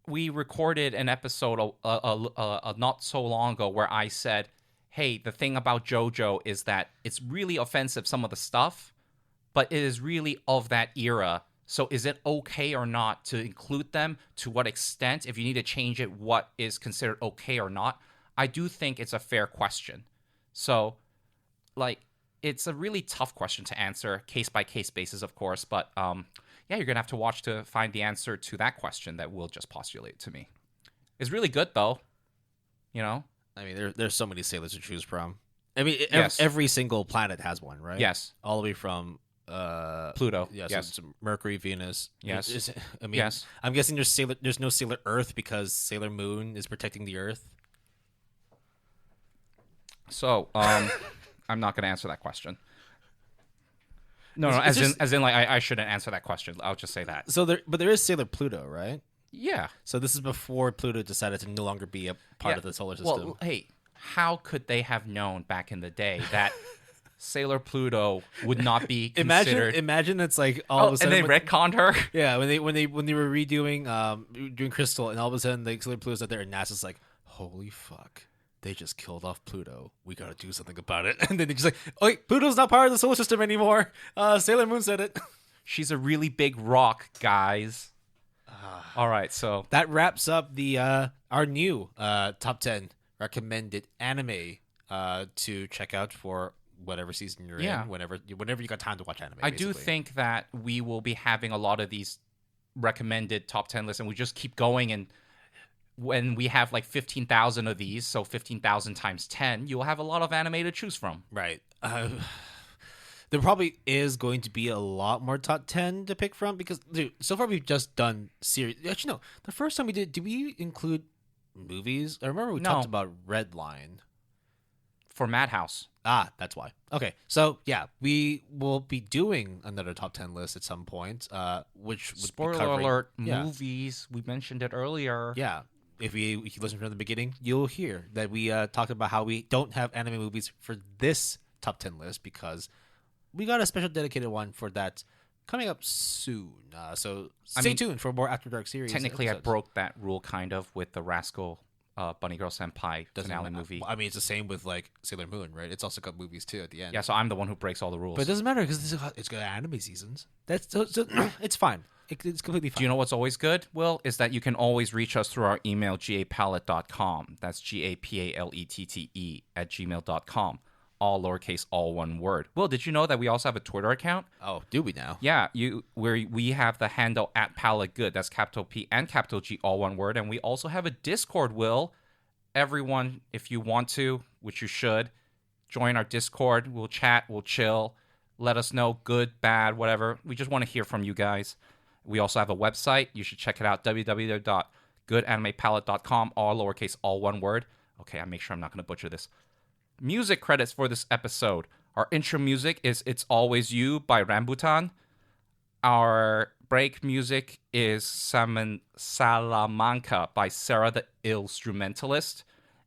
we recorded an episode not so long ago where I said, hey, the thing about JoJo is that it's really offensive, some of the stuff, but it is really of that era. So is it okay or not to include them? To what extent? If you need to change it, what is considered okay or not? I do think it's a fair question. So, like, it's a really tough question to answer, case-by-case basis, of course, but yeah, you're going to have to watch to find the answer to that question that will just postulate to me. It's really good, though. I mean, there's so many sailors to choose from. I mean, Yes. every single planet has one, right? Yes. All the way from Pluto. Yeah, so Yes. it's Mercury, Venus. Yes. I mean, Yes. I'm guessing there's no Sailor Earth because Sailor Moon is protecting the Earth. So, I'm not going to answer that question. No, as in, like, I shouldn't answer that question. I'll just say that. So there is Sailor Pluto, right? Yeah. So this is before Pluto decided to no longer be a part Yeah. of the solar system. Well, hey, how could they have known back in the day that Sailor Pluto would not be considered? Imagine it's like all of a and sudden. they retconned her. Yeah, when they were redoing doing Crystal, and all of a sudden the Sailor Pluto's out there, and NASA's like, holy fuck. They just killed off Pluto. We gotta do something about it. And then they're just like, oh, wait, Pluto's not part of the solar system anymore. Sailor Moon said it. She's a really big rock, guys. All right, so That wraps up the our new top 10 recommended anime to check out for whatever season you're in, whenever you got time to watch anime. I do think that we will be having a lot of these recommended top 10 lists, and we just keep going. And when we have like 15,000 of these, so 15,000 times 10, you'll have a lot of anime to choose from. Right. There probably is going to be a lot more top 10 to pick from because, dude, so far we've just done series. Actually, no. The first time we did we include movies? I remember we talked about Red Line. For Madhouse. Ah, that's why. Okay, so yeah, we will be doing another top 10 list at some point, which would Spoiler be covering, alert, movies. We mentioned it earlier. Yeah, if you listen from the beginning, you'll hear that we talked about how we don't have anime movies for this top 10 list because we got a special dedicated one for that coming up soon. So stay tuned for more After Dark series. Technically, episodes. I broke that rule kind of with the Rascal Bunny Girl Senpai finale movie. I mean, it's the same with like Sailor Moon, right? It's also got movies too at the end. Yeah, so I'm the one who breaks all the rules. But it doesn't matter because it's got anime seasons. That's so it's fine. It's completely fine. Do you know what's always good, Will? Is that you can always reach us through our email, gapalette.com. That's GAPALETTE @gmail.com. All lowercase, all one word. Will, did you know that we also have a Twitter account? Oh, do we now? Yeah, we have the handle @PaletteGood. That's capital P and capital G, all one word. And we also have a Discord, Will. Everyone, if you want to, which you should, join our Discord. We'll chat, we'll chill. Let us know, good, bad, whatever. We just want to hear from you guys. We also have a website. You should check it out, www.goodanimepalette.com, all lowercase, all one word. Okay, I make sure I'm not going to butcher this. Music credits for this episode. Our intro music is It's Always You by Rambutan. Our break music is Salamanca by Sarah the Illstrumentalist.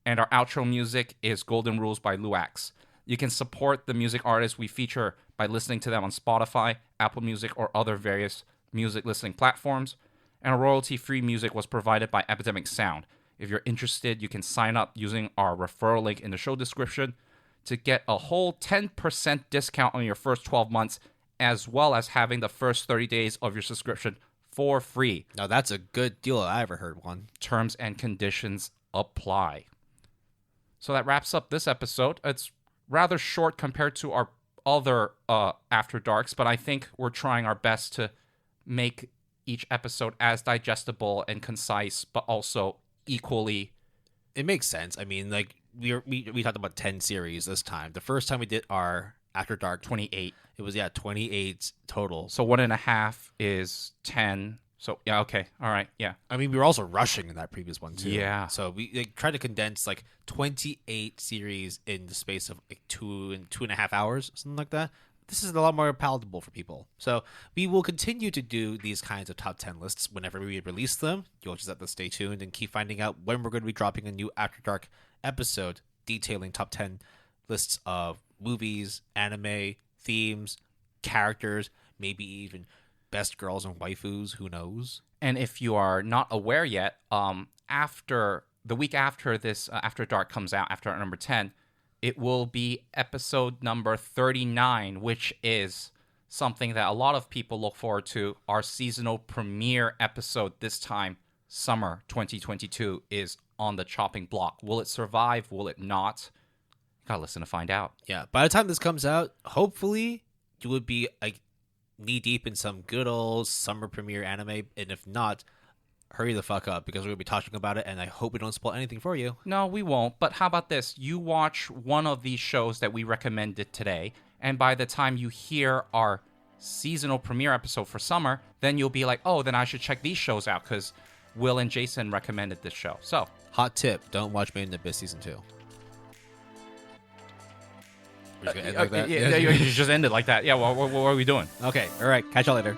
And our outro music is Golden Rules by Luax. You can support the music artists we feature by listening to them on Spotify, Apple Music, or other various music listening platforms. And our royalty-free music was provided by Epidemic Sound. If you're interested, you can sign up using our referral link in the show description to get a whole 10% discount on your first 12 months, as well as having the first 30 days of your subscription for free. Now, that's a good deal. I ever heard one. Terms and conditions apply. So that wraps up this episode. It's rather short compared to our other After Darks, but I think we're trying our best to make each episode as digestible and concise, but also equally. It makes sense. I mean, like we talked about 10 series this time. The first time we did our After Dark 28. It was 28 total. So 1.5 is 10. So yeah, okay, all right, yeah. I mean, we were also rushing in that previous one too. Yeah. So we tried to condense like 28 series in the space of like 2.5 hours, something like that. This is a lot more palatable for people. So we will continue to do these kinds of top 10 lists whenever we release them. You'll just have to stay tuned and keep finding out when we're going to be dropping a new After Dark episode detailing top 10 lists of movies, anime, themes, characters, maybe even best girls and waifus, who knows? And if you are not aware yet, after the week after this After Dark comes out, after number 10, it will be episode number 39, which is something that a lot of people look forward to. Our seasonal premiere episode this time, summer 2022, is on the chopping block. Will it survive? Will it not? You gotta listen to find out. Yeah, by the time this comes out, hopefully you would be like knee-deep in some good old summer premiere anime, and if not, hurry the fuck up because we're going to be talking about it, and I hope we don't spoil anything for you. No, we won't. But how about this? You watch one of these shows that we recommended today, and by the time you hear our seasonal premiere episode for summer, then you'll be like, oh, then I should check these shows out because Will and Jason recommended this show. So, hot tip, don't watch Made in Abyss Season 2. We're just gonna end like that? Yeah, you just ended like that. Yeah, what are we doing? Okay, all right, catch y'all later.